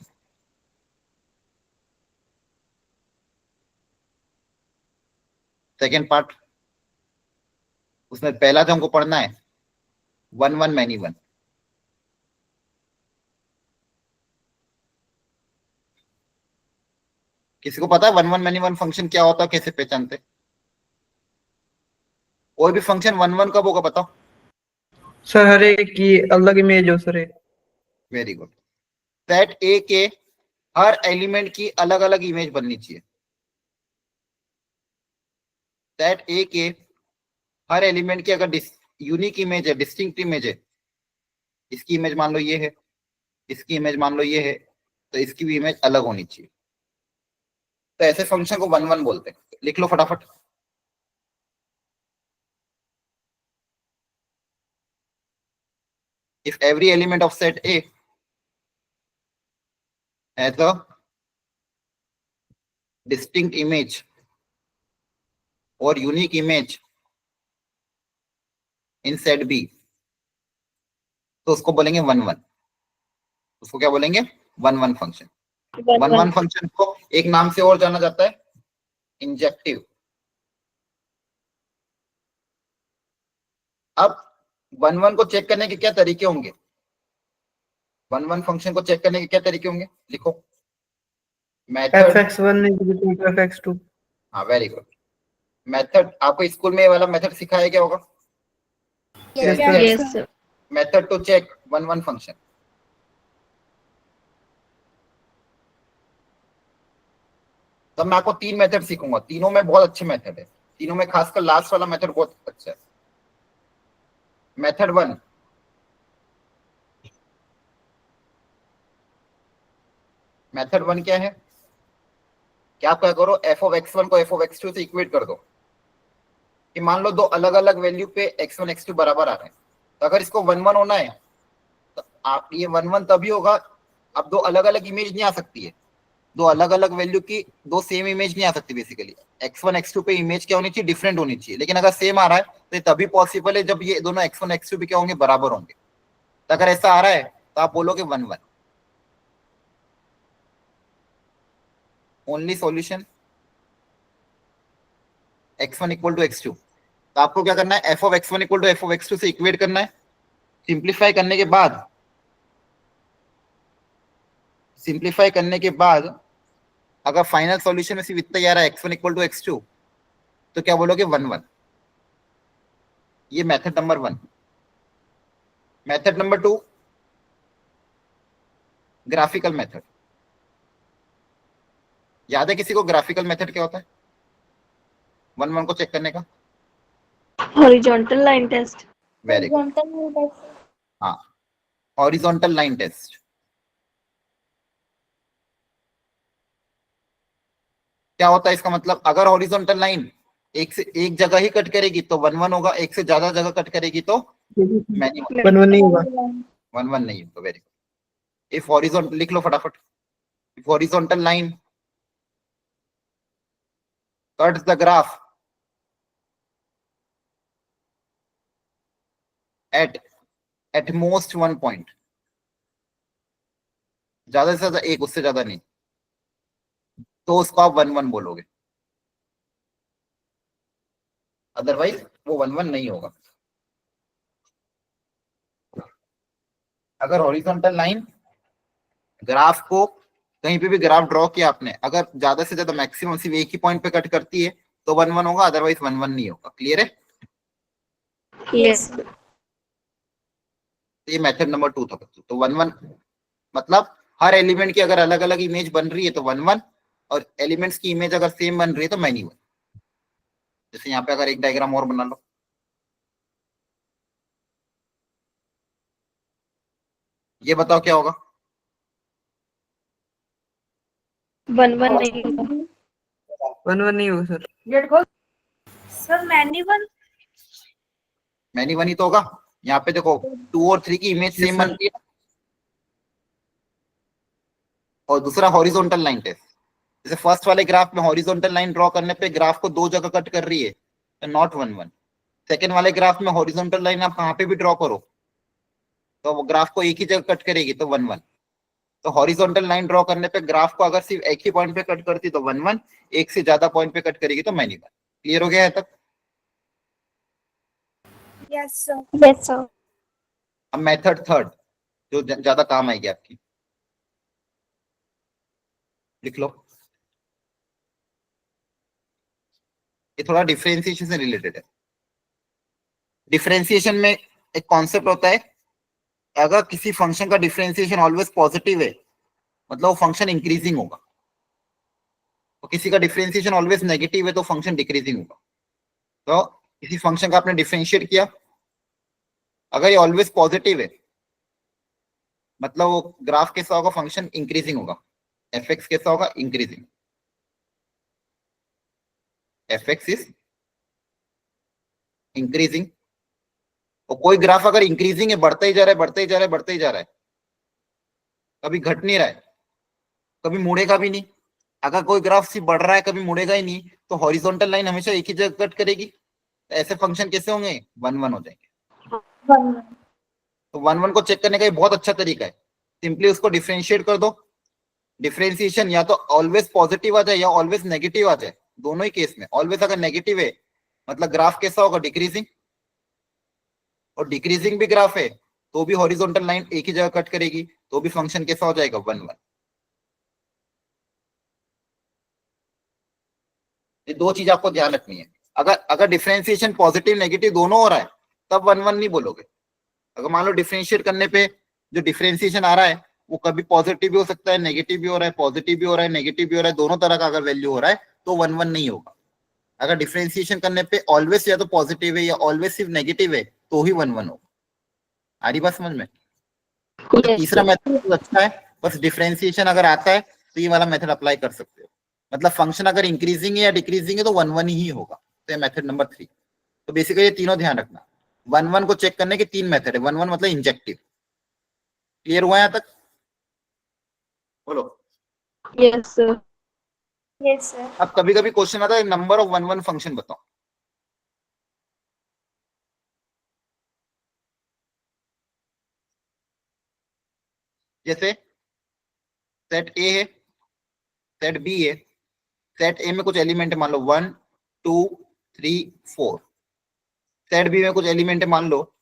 Second part, उसमें पहला जो हमको पढ़ना है 1 मेनी 1। किसी को पता है 1 मेनी 1 फंक्शन क्या होता है, कैसे पहचानते? कोई भी फंक्शन 1 कब होगा बताओ? सर हर एक की अलग इमेज हो सर। Very good. सेट ए के हर एलिमेंट की अलग अलग इमेज बननी चाहिए। सेट ए के हर एलिमेंट की अगर यूनिक इमेज है, डिस्टिंक्ट इमेज है, इसकी इमेज मान लो ये है, इसकी इमेज मान लो ये है, तो इसकी भी इमेज अलग होनी चाहिए। तो ऐसे फंक्शन को 1 बोलते हैं। लिख लो फटाफट। If every element of set A has a distinct image or unique image in set B, तो उसको बोलेंगे 1 उसको क्या बोलेंगे? 1 फंक्शन। 1 फंक्शन को एक नाम से और जाना जाता है, इंजेक्टिव। अब 1 को चेक करने के क्या तरीके होंगे? 1 फंक्शन को चेक करने के क्या तरीके होंगे? लिखो method. fx1 is equal to fx2। हाँ वेरी गुड। मेथड आपको स्कूल में ये वाला मेथड सिखाया क्या होगा? Yes, Yes, Yes, sir. sir. Method to check 1 function. तब मैं आपको 3 मेथड सीखूंगा, तीनों में बहुत अच्छे मेथड है। तीनों में खासकर लास्ट वाला मेथड बहुत अच्छा है। मेथड 1, मेथड 1 क्या है कि आप क्या करो, एफ ऑफ x1 को एफ ऑफ x2 से इक्वेट कर दो कि मान लो दो अलग अलग वैल्यू पे x1 x2 बराबर आ रहे हैं, तो अगर इसको 1 1 होना है तो आप ये 1 1 तभी होगा, अब दो अलग अलग इमेज नहीं आ सकती है, दो अलग अलग वैल्यू की दो सेम इमेज नहीं आ सकती। बेसिकली x1 x2 पे इमेज क्या होनी चाहिए, डिफरेंट होनी चाहिए, लेकिन अगर सेम आ रहा है तो ये तभी पॉसिबल है जब ये दोनों x1 x2 भी क्या होंगे, बराबर होंगे। तो अगर ऐसा आ रहा है तो आप बोलोगे 1 1। Only solution x1 equal to x2। तो आपको क्या करना है, f of x1 equal to f of x2 से इक्वेट करना है। सिंप्लीफाई करने के बाद अगर फाइनल सॉल्यूशन में सिर्फ इतना ही आ रहा है x1 इक्वल टू x2, तो क्या बोलोगे 1 1। ये method number 1। Method number 2, graphical method. याद है किसी को ग्राफिकल मेथड क्या होता है, 1 1 को चेक करने का? Horizontal line test. Very good, हाँ, हॉरिजॉन्टल लाइन टेस्ट। क्या होता है इसका मतलब, अगर हॉरिजॉन्टल लाइन एक से एक जगह ही कट करेगी तो 1 1 होगा, एक से ज्यादा जगह कट करेगी तो मैनी 1 1 नहीं होगा। 1 1 नहीं होगा। Very good. इफ हॉरिजॉन्टल, लिख लो फटाफट, if horizontal line cuts the graph at most 1 point, ज्यादा से ज्यादा एक, उससे ज्यादा नहीं, तो उसको आप 1 1 बोलोगे, अदरवाइज वो 1 1 नहीं होगा। अगर हॉरिजॉन्टल लाइन ग्राफ को कहीं पे भी ग्राफ ड्रॉ किया आपने, अगर ज्यादा से ज्यादा मैक्सिमम सिर्फ एक ही पॉइंट पे कट करती है तो 1 1 होगा, अदरवाइज 1 1 नहीं होगा। क्लियर है? Yes. ये मेथड नंबर 2 था। तो 1 1 मतलब हर एलिमेंट की अगर अलग अलग इमेज बन रही है तो 1 1, और एलिमेंट्स की इमेज अगर सेम बन रही है तो मैनी 1। जैसे यहाँ पे अगर एक डायग्राम और बना लो, ये बताओ क्या होगा? 1 1 नहीं होगा। 1 1 नहीं होगा सर। Sir many 1। मैनी 1 ही तो होगा। यहाँ पे देखो 2 और 3 की इमेज सेम बन रही है, और दूसरा हॉरिजॉन्टल लाइन टेस्ट। जैसे फर्स्ट वाले ग्राफ में हॉरिजॉन्टल लाइन ड्रॉ करने पे ग्राफ को दो जगह कट कर रही है तो नॉट 1 1। सेकेंड वाले ग्राफ में हॉरिजॉन्टल लाइन आप कहाँ पे भी ड्रॉ करो तो वो ग्राफ को एक ही जगह कट करेगी तो 1 1। तो हॉरिजॉन्टल लाइन ड्रॉ करने पे ग्राफ को अगर सिर्फ एक ही पॉइंट पे कट करती तो 1 1, एक से ज्यादा पॉइंट पे कट करेगी तो मैनी 1। क्लियर हो गया है तक? Yes sir. Yes, sir. अब मेथड 3 जो ज्यादा काम आएगी आपकी, लिख लो। ये थोड़ा डिफरेंशिएशन से रिलेटेड है। डिफरेंशिएशन में एक कॉन्सेप्ट होता है, अगर किसी फंक्शन का डिफरेंशिएशन ऑलवेज पॉजिटिव है मतलब वो फंक्शन इंक्रीजिंग होगा, तो किसी का डिफरेंशिएशन ऑलवेज नेगेटिव है तो फंक्शन डिक्रीजिंग होगा। तो किसी फंक्शन का आपने डिफरेंशिएट किया, अगर ये ऑलवेज पॉजिटिव है मतलब वो ग्राफ कैसा होगा, फंक्शन इंक्रीजिंग होगा। एफ एक्स कैसा होगा, increasing. F x is increasing. और कोई ग्राफ अगर इंक्रीजिंग है, बढ़ता ही जा रहा है, बढ़ता ही जा रहा है, बढ़ता ही जा रहा है, कभी घट नहीं रहा है, कभी मुड़ेगा भी नहीं। अगर कोई ग्राफ सिर्फ बढ़ रहा है, कभी मुड़ेगा ही नहीं, तो हॉरिजॉन्टल लाइन हमेशा एक ही जगह कट करेगी। तो ऐसे फंक्शन कैसे होंगे, 1 1 हो जाएंगे। तो 1 1 को चेक करने का एक बहुत अच्छा तरीका है, सिंपली उसको डिफरेंशिएट कर दो। डिफरेंशिएशन या तो ऑलवेज पॉजिटिव आ जाए या ऑलवेज नेगेटिव आ जाए, दोनों ही केस में। ऑलवेज अगर नेगेटिव है मतलब ग्राफ कैसा होगा, डिक्रीजिंग। और डिक्रीजिंग भी ग्राफ है तो भी हॉरिजॉन्टल लाइन एक ही जगह कट करेगी, तो भी फंक्शन कैसा हो जाएगा, 1 1। ये दो चीज आपको ध्यान रखनी है। अगर डिफरेंशिएशन पॉजिटिव नेगेटिव दोनों हो रहा है तब 1 1 नहीं बोलोगे। अगर मान लो डिफरेंशिएट करने पे जो डिफरेंशिएशन आ रहा है वो कभी पॉजिटिव भी हो सकता है, नेगेटिव भी हो रहा है, पॉजिटिव भी हो रहा है, नेगेटिव भी हो रहा है, दोनों तरह का अगर वैल्यू हो रहा है तो 1 1 नहीं होगा। अगर डिफरेंशिएशन करने पे ऑलवेज या तो पॉजिटिव है या ऑलवेज सिर्फ नेगेटिव है तो ही 1 1 होगा। आ रही बात समझ में? तो Yes, तीसरा sir. मेथड अच्छा है, बस डिफरेंशिएशन अगर आता है तो ये वाला मेथड अप्लाई कर सकते हो। मतलब फंक्शन अगर इंक्रीजिंग है या डिक्रीजिंग है तो 1 1 ही होगा। तो ये मेथड नंबर 3। तो बेसिकली ये तीनों ध्यान रखना। 1 1 को चेक करने के 3 मेथड है। 1 1 मतलब इंजेक्टिव। क्लियर हुआ यहाँ तक? बोलो। Yes, sir. Yes, sir. अब कभी कभी क्वेश्चन आता है नंबर ऑफ 1 1 फंक्शन बताओ। जैसे सेट ए है, सेट बी है, सेट ए में कुछ एलिमेंट है मान लो 1 2 3 4, सेट बी में कुछ एलिमेंट है मान लो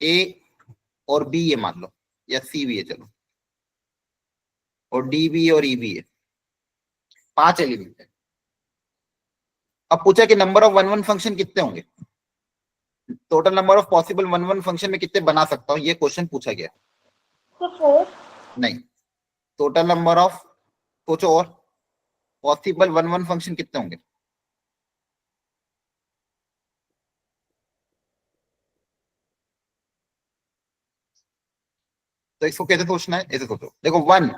ए और बी है मान लो, या सी भी है चलो, और डी भी है और ई भी है। 5 एलिमेंट है। अब पूछा कि नंबर ऑफ 1 1 फंक्शन कितने होंगे, total number of possible 1 1 function में कितने बना सकता हूं, ये क्वेश्चन पूछा गया। So 4. नहीं, टोटल नंबर ऑफ, सोचो और पॉसिबल 1 1 फंक्शन कितने होंगे। तो इसको कैसे सोचना है, ऐसे सोचो। देखो 1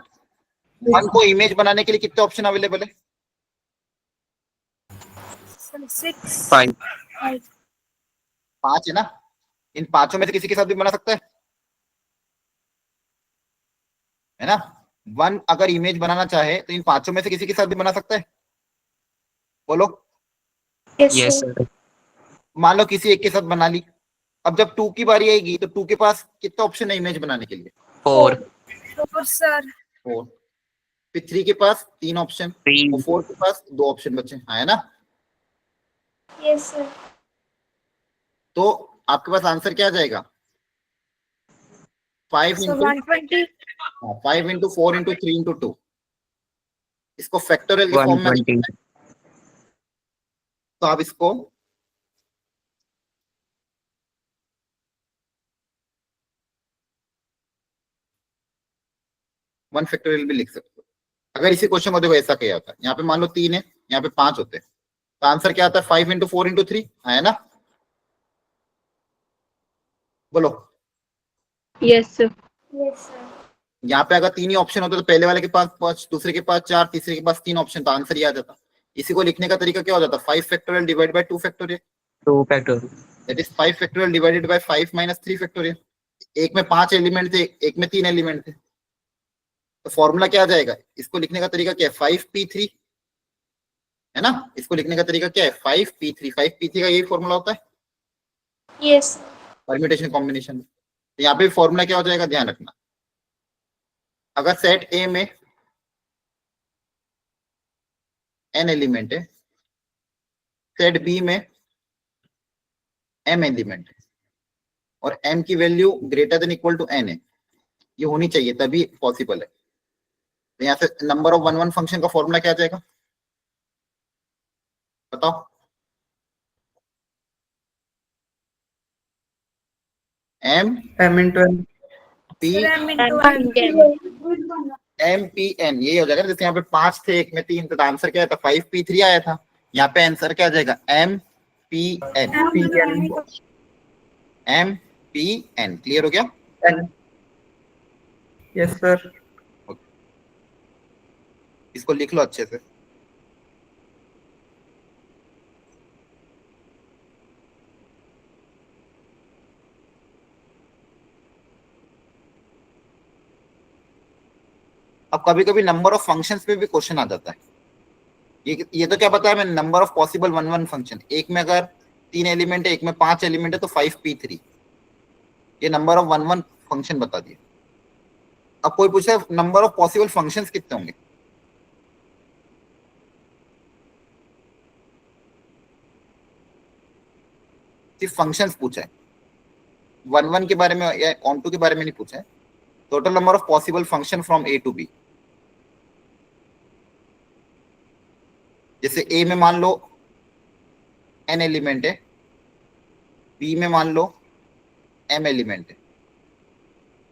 को इमेज बनाने के लिए कितने ऑप्शन अवेलेबल है? 6 5. 5 5 है ना। इन पांचों में से किसी के साथ भी बना सकता है ना। 1 अगर इमेज बनाना चाहे तो इन पांचों में से किसी के साथ भी बना सकता है। बोलो। Yes, Yes, sir. sir. मान लो किसी एक के साथ बना ली। अब जब 2 की बारी आएगी तो 2 के पास कितना ऑप्शन है इमेज बनाने के लिए? 4. 4 सर। 4। फिर 3 के पास 3 ऑप्शन, 3. और 4 के पास 2 ऑप्शन बचे, हाँ है ना। Yes, sir. तो आपके पास आंसर क्या आ जाएगा? 5 So into 120 5 into 4 into 3 into 2। इसको फैक्टोरियल के फॉर्म में 120. तो आप इसको वन फैक्टोरियल भी लिख सकते हो। अगर इसी क्वेश्चन को देखो ऐसा क्या होता है, यहाँ पे मान लो 3 है, यहाँ पे 5 होते हैं, तो आंसर क्या आता है? 5 इंटू 4 इंटू 3, है ना। बोलो। Yes, sir. Yes, sir. यहाँ पे अगर 3 ही ऑप्शन होते तो पहले वाले के पास 5, दूसरे के पास 4, तीसरे के पास 3 ऑप्शन, तो आंसर ये आ जाता। इसी को लिखने का तरीका क्या हो जाता? 5 factorial divide by 2 factorial, 2 factorial. That is 5 factorial divided by 5 minus 3 factorial. एक में 5 एलिमेंट थे, एक में 3 एलिमेंट थे, तो फॉर्मूला क्या आ जाएगा? इसको लिखने का तरीका क्या है? 5p3, है ना। इसको लिखने का तरीका क्या है? 5p3। 5p3 का यही फॉर्मूला होता है Yes, sir. परम्यूटेशन कॉम्बिनेशन में। तो यहाँ पे फॉर्मूला क्या हो जाएगा, ध्यान रखना। अगर सेट ए में n एलिमेंट है, सेट बी में m एलिमेंट है, और m की value greater than equal to n है, ये होनी चाहिए तभी पॉसिबल है। तो यहाँ से नंबर ऑफ 1 1 फंक्शन का फॉर्मूला क्या आ जाएगा बताओ? m m into n. p m into And n। m p n, यही हो जाएगा ना। जैसे यहाँ पे 5 थे, एक में 3 थे, तो आंसर क्या था? 5p3 आया था। यहाँ पे आंसर क्या आ जाएगा? m p n। m p n clear हो गया? n. Yes, sir. इसको लिख लो अच्छे से। अब कभी कभी नंबर ऑफ फंक्शंस पे भी क्वेश्चन आ जाता है। ये तो क्या बताया मैंने, नंबर ऑफ पॉसिबल 1 1 फंक्शन। एक में अगर 3 एलिमेंट है, एक में 5 एलिमेंट है, तो 5p3, ये नंबर ऑफ 1 1 फंक्शन बता दिए। अब कोई पूछे नंबर ऑफ पॉसिबल फंक्शंस कितने होंगे, सिर्फ फंक्शंस पूछा है, 1 1 के बारे में या ऑन टू के बारे में नहीं पूछा है। Total number of possible function from A to B. जैसे ए में मान लो n एलिमेंट है, बी में मान लो m एलिमेंट है,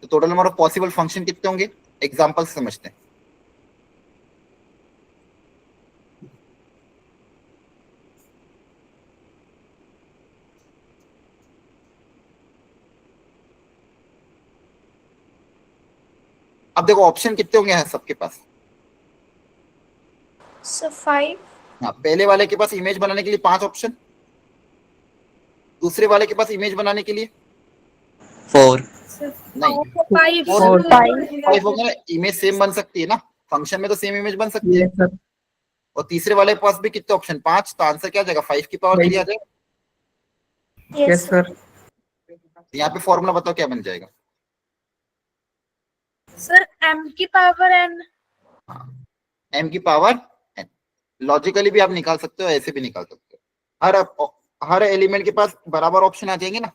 तो total number of possible function कितने होंगे? एग्जांपल से समझते हैं। अब देखो ऑप्शन कितने होंगे हैं सबके पास। So 5. हाँ, पहले वाले के पास इमेज बनाने के लिए 5 ऑप्शन, दूसरे वाले के पास इमेज बनाने के लिए 4 नहीं, 5 और 5 5 होंगे ना, इमेज सेम बन सकती है ना, फंक्शन में तो सेम इमेज बन सकती है। Yes sir. और तीसरे वाले के पास भी कितने ऑप्शन, 5, तो आंसर क्या आ जाएगा 5 की पावर 3 आ जाएगा। Yes, yes sir. सर। यहाँ पे फॉर्मूला बताओ क्या बन जाएगा। सर m की पावर n। m की पावर n, लॉजिकली भी आप निकाल सकते हो, ऐसे भी निकाल सकते हो। हर एलिमेंट के पास बराबर ऑप्शन आ जाएंगे ना,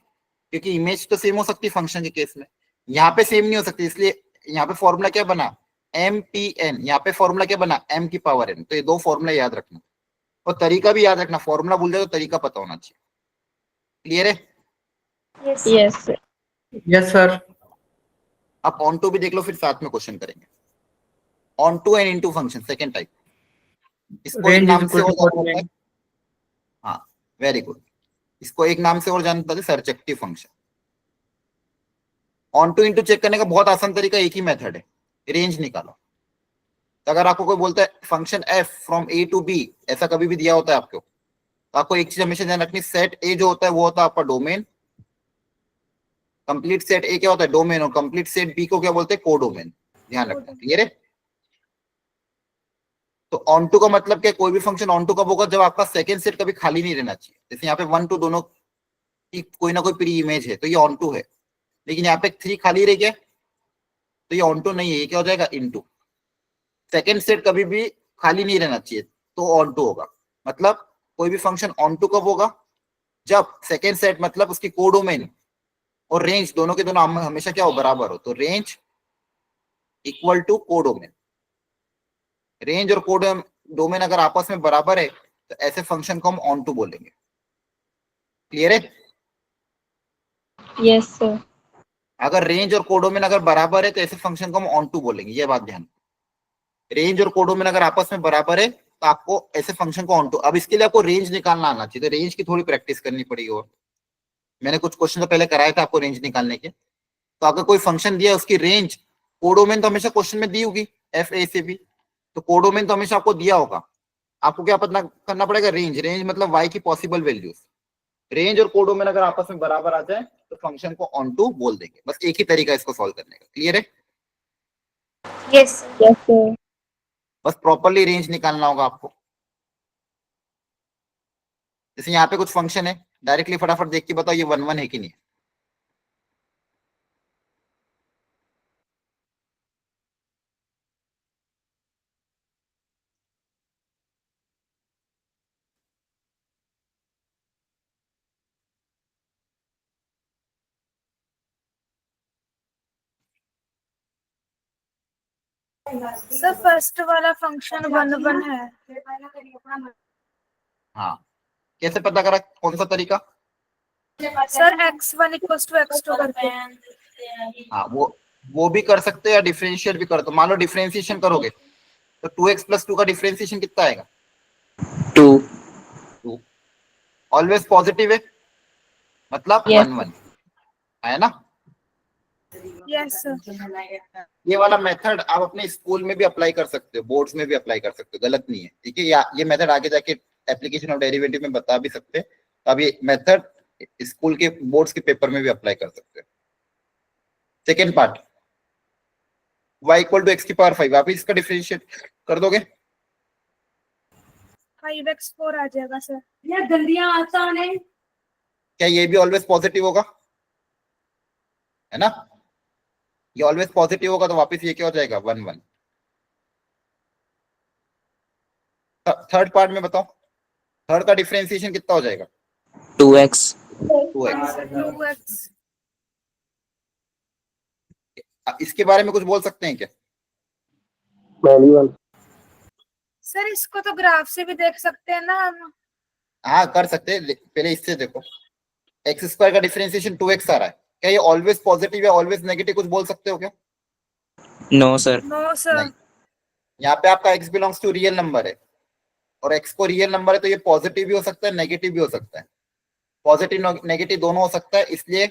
क्योंकि इमेज तो सेम हो सकती है फंक्शन के केस में, यहाँ पे सेम नहीं हो सकती, इसलिए यहाँ पे फॉर्मूला क्या बना MPn, यहाँ पे फॉर्मूला क्या बना m की पावर n। तो ये 2 फॉर्मूला याद रखना और तरीका भी याद रखना, फॉर्मूला भूल जाए तो तरीका पता होना चाहिए। क्लियर है? Yes, sir. Yes, sir. Yes sir. आप ऑन टू भी देख लो, फिर साथ में क्वेश्चन करेंगे। Onto and into function second type, इसको एक रेंज नाम इज से इक्वल और टू जाना जाता है। हाँ, वेरी गुड। इसको एक नाम से और जाना जाता है surjective function. Onto into check करने का बहुत आसान तरीका एक ही मेथड है, रेंज निकालो। तो अगर आपको कोई बोलता है function f from a to b, ऐसा कभी भी दिया होता है आपको, तो आपको एक चीज हमेशा ध्यान रखनी, सेट a जो होता है वो होता है आपका डोमेन, कंप्लीट सेट a क्या होता है डोमेन, और कंप्लीट सेट b को क्या बोलते हैं कोडोमेन। ध्यान रखना, क्लियर है? तो ऑन टू का मतलब क्या, कोई भी फंक्शन ऑन टू कब होगा, जब आपका सेकंड सेट कभी खाली नहीं रहना चाहिए। जैसे यहाँ पे 1 2 दोनों की कोई ना कोई प्री इमेज है तो ये ऑन टू है, लेकिन यहाँ पे 3 खाली रह गया तो ये ऑन टू नहीं है, ये क्या हो जाएगा इनटू। सेकंड सेट कभी भी खाली नहीं रहना चाहिए तो ऑन टू होगा। मतलब कोई भी फंक्शन ऑन टू कब होगा, जब सेकंड सेट मतलब उसकी कोडोमेन और रेंज दोनों के दोनों हमेशा क्या हो बराबर हो। तो range equal to codomain, range और कोडोमेन अगर आपस में बराबर है तो ऐसे फंक्शन को हम ऑन टू बोलेंगे। क्लियर है? Yes, sir. अगर रेंज और कोडोमेन अगर बराबर है तो ऐसे फंक्शन को हम ऑन टू बोलेंगे, ये बात ध्यान। रेंज और कोडोमेन अगर आपस में बराबर है तो आपको ऐसे फंक्शन को ऑन टू। अब इसके लिए आपको रेंज निकालना आना चाहिए, तो रेंज की थोड़ी प्रैक्टिस करनी पड़ेगी। और मैंने कुछ क्वेश्चन तो पहले कराया था आपको रेंज निकालने के। तो अगर कोई फंक्शन दिया उसकी रेंज, कोडोमेन तो हमेशा क्वेश्चन में दी होगी एफ ए से भी, तो कोडोमेन तो हमेशा आपको दिया होगा। आपको क्या पता करना पड़ेगा, रेंज। रेंज मतलब वाई की पॉसिबल वैल्यूज। रेंज और कोडोमेन अगर आपस में बराबर आ जाए तो फंक्शन को ऑन टू बोल देंगे। बस एक ही तरीका इसको सॉल्व करने का। क्लियर है? Yes, sir. Yes, sir. बस प्रॉपरली रेंज निकालना होगा आपको। जैसे यहाँ पे कुछ फंक्शन है, डायरेक्टली फटाफट देख के बताओ ये 1 1 है कि नहीं। सर फर्स्ट वाला फंक्शन 1 1 है। हाँ, कैसे पता करा, कौन सा तरीका? Sir x1 equals to x2 करते हैं। हाँ, वो भी कर सकते हो या डिफरेंशिएट भी कर। तो मान लो डिफरेंशिएशन करोगे तो 2x + 2 का डिफरेंशिएशन कितना आएगा? 2 ऑलवेज पॉजिटिव है, मतलब Yes. 1 1 है ना। Yes sir. ये वाला मेथड आप अपने स्कूल में भी अप्लाई कर सकते हो, बोर्ड्स में भी अप्लाई कर सकते हो, गलत नहीं है। ठीक है, या ये मेथड आगे जाके एप्लीकेशन ऑफ डेरिवेटिव में बता भी सकते हैं। तो अब ये मेथड स्कूल के बोर्ड्स के पेपर में भी अप्लाई कर सकते हैं। सेकेंड पार्ट, y = x की पावर 5, आप इसका डिफरेंशिएट कर दोगे 5x4 आ जाएगा सर। ये गंदियां आसान है। क्या ये भी ऑलवेज पॉजिटिव होगा, है ना? ये ऑलवेज पॉजिटिव होगा तो वापस ये क्या हो जाएगा 1 1। थर्ड पार्ट में बताओ, थर्ड का डिफरेंशिएशन कितना हो जाएगा? 2x 2x। 2x। इसके बारे में कुछ बोल सकते हैं क्या? मैनुअल सर इसको तो ग्राफ से भी देख सकते हैं ना हम। हाँ कर सकते हैं, पहले इससे देखो। x² का डिफरेंशिएशन 2x आ रहा है, क्या ये ऑलवेज पॉजिटिव या ऑलवेज नेगेटिव, कुछ बोल सकते हो क्या? No sir no sir. नहीं। यहाँ पे आपका x belongs to real number है और x को रियल नंबर है तो ये पॉजिटिव भी हो सकता है, नेगेटिव भी हो सकता है। पॉजिटिव नेगेटिव दोनों हो सकता है, इसलिए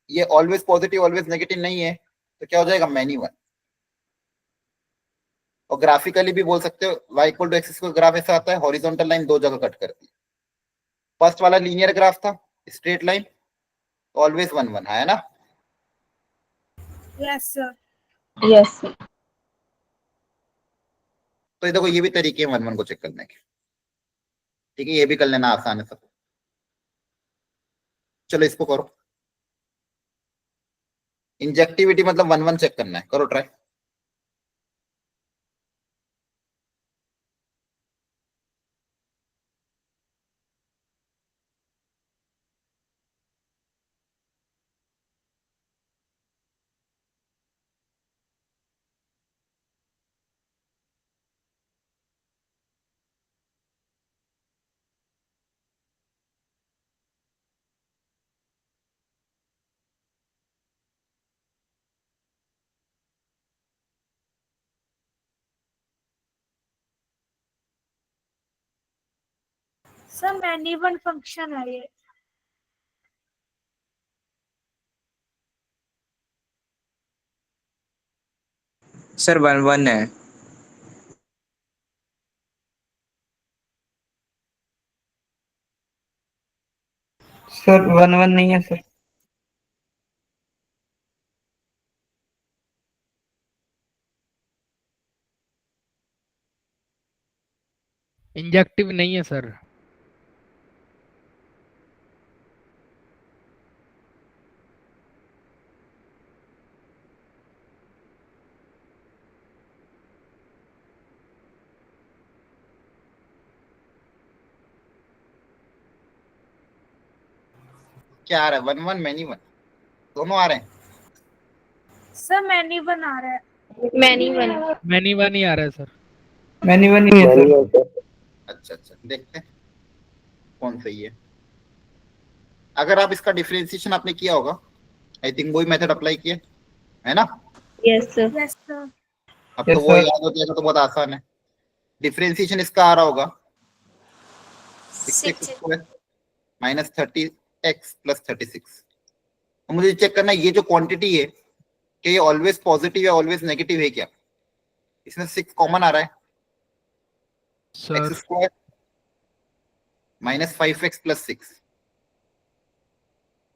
ये ऑलवेज पॉजिटिव ऑलवेज नेगेटिव नहीं है। तो क्या हो जाएगा मैनी 1। और ग्राफिकली भी बोल सकते हो y equal to x square graph ऐसा आता है, हॉरिजॉन्टल लाइन दो जगह कट करती है। फर्स्ट वाला लीनियर ग्राफ था, स्ट्रेट लाइन, ऑलवेज 1 1 है ना। Yes, sir. Yes, sir. तो ये देखो ये भी तरीके हैं 1 1 को चेक करने के, ठीक है, ये भी कर लेना आसान है सब। चलो इसको करो, इंजेक्टिविटी मतलब 1 1 चेक करना है, करो try. Sir, many one function है ये। सर 1 1 है। सर 1 1 नहीं है सर। इंजेक्टिव नहीं है सर। क्या आ रहा है, 1 1 मैनी 1 दोनों आ रहे हैं। Sir, many one आ रहा है। Many one. मैनी वन ही आ रहा है सर। मैनी 1 नहीं है सर। अच्छा अच्छा, देखते हैं कौन सही है। अगर आप इसका डिफरेंशिएशन आपने किया होगा, आई थिंक वही मेथड अप्लाई किया है ना। Yes, sir. Yes, sir. अब Yes, तो वो sir. याद हो जाएगा तो बहुत आसान है। डिफरेंशिएशन इसका आ रहा होगा 6x square minus 30x plus 36। तो मुझे चेक करना है ये जो क्वांटिटी है कि ये ऑलवेज पॉजिटिव या ऑलवेज नेगेटिव है क्या। इसमें 6 कॉमन आ रहा है, sir x square minus 5x plus 6।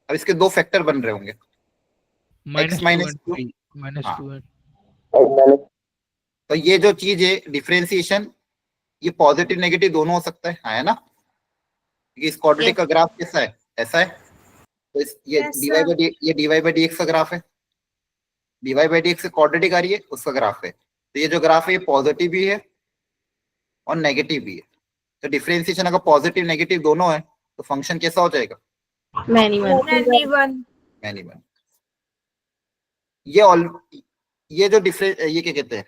अब इसके दो फैक्टर बन रहे होंगे, minus minus two two. Minus हाँ। टू। तो ये जो चीज है डिफरेंशिएशन, ये पॉजिटिव नेगेटिव दोनों हो सकता है, हाँ, है ना। क्योंकि इस क्वाड्रेटिक का ग्राफ कैसा है, ऐसा है। तो ये Yes, dy sir. बाई ये dy बाई dx का ग्राफ है, dy बाई dx से क्वाड्रेटिक आ रही है, उसका ग्राफ है। तो ये जो ग्राफ है ये पॉजिटिव भी है और नेगेटिव भी है। तो डिफरेंशिएशन अगर पॉजिटिव नेगेटिव दोनों है तो फंक्शन कैसा हो जाएगा, Many one. Many one. Many one. ये ऑल ये जो डिफरेंस ये क्या कहते हैं,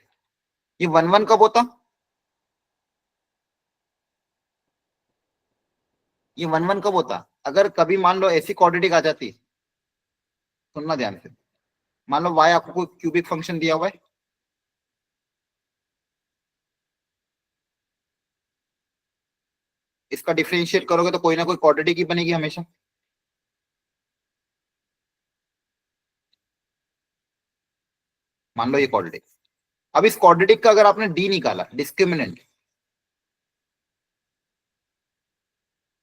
ये 1 1 कब होता, ये 1 1 कब होता, अगर कभी मान लो ऐसी क्वाड्रेटिक आ जाती, सुनना ध्यान से। मान लो y आपको कोई क्यूबिक फंक्शन दिया हुआ है, इसका डिफरेंशिएट करोगे तो कोई ना कोई क्वाड्रेटिक ही बनेगी हमेशा। मान लो ये क्वाड्रेटिक। अब इस क्वाड्रेटिक का अगर आपने डी निकाला, डिस्क्रिमिनेंट,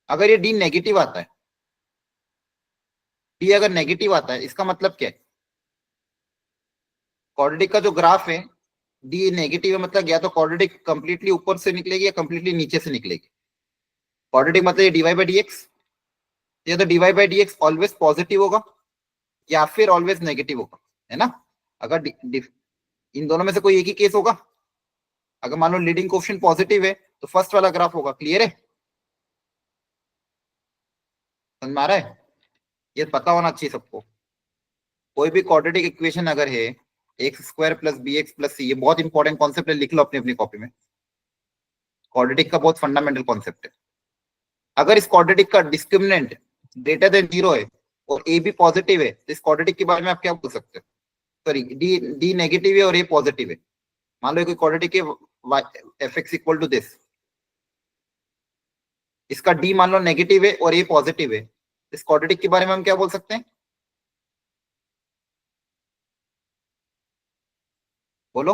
अगर ये डी नेगेटिव आता है, डी अगर नेगेटिव आता है इसका मतलब क्या है, क्वाड्रेटिक का जो ग्राफ है डी नेगेटिव है, मतलब या तो क्वाड्रेटिक कंप्लीटली ऊपर से निकलेगी या कंप्लीटली नीचे से निकलेगी। क्वाड्रेटिक मतलब ये dy बाई dx, या तो dy by dx always positive होगा या फिर ऑलवेज नेगेटिव होगा, है ना। अगर इन दोनों में से कोई एक ही केस होगा, अगर मान लो लीडिंग कोएफिशिएंट पॉजिटिव है तो फर्स्ट वाला ग्राफ होगा। क्लियर है, समझ में आ रहा है, ये पता होना चाहिए सबको। कोई भी क्वाड्रेटिक इक्वेशन अगर है x square plus b x plus c, ये बहुत इंपॉर्टेंट कॉन्सेप्ट है, लिख लो अपनी अपनी कॉपी में। क्वाड्रेटिक का बहुत फंडामेंटल कॉन्सेप्ट है। अगर इस क्वाड्रेटिक का डिस्क्रिमिनेंट ग्रेटर देन 0 है और ए भी पॉजिटिव है तो इस क्वाड्रेटिक के बारे में आप क्या बोल सकते हो, सॉरी डी नेगेटिव है और ए पॉजिटिव है। मान लो कोई क्वाड्रेटिक है f x equal to this, इसका डी मान लो नेगेटिव है और ए पॉजिटिव है, इस क्वाड्रेटिक के बारे में हम क्या बोल सकते हैं, बोलो।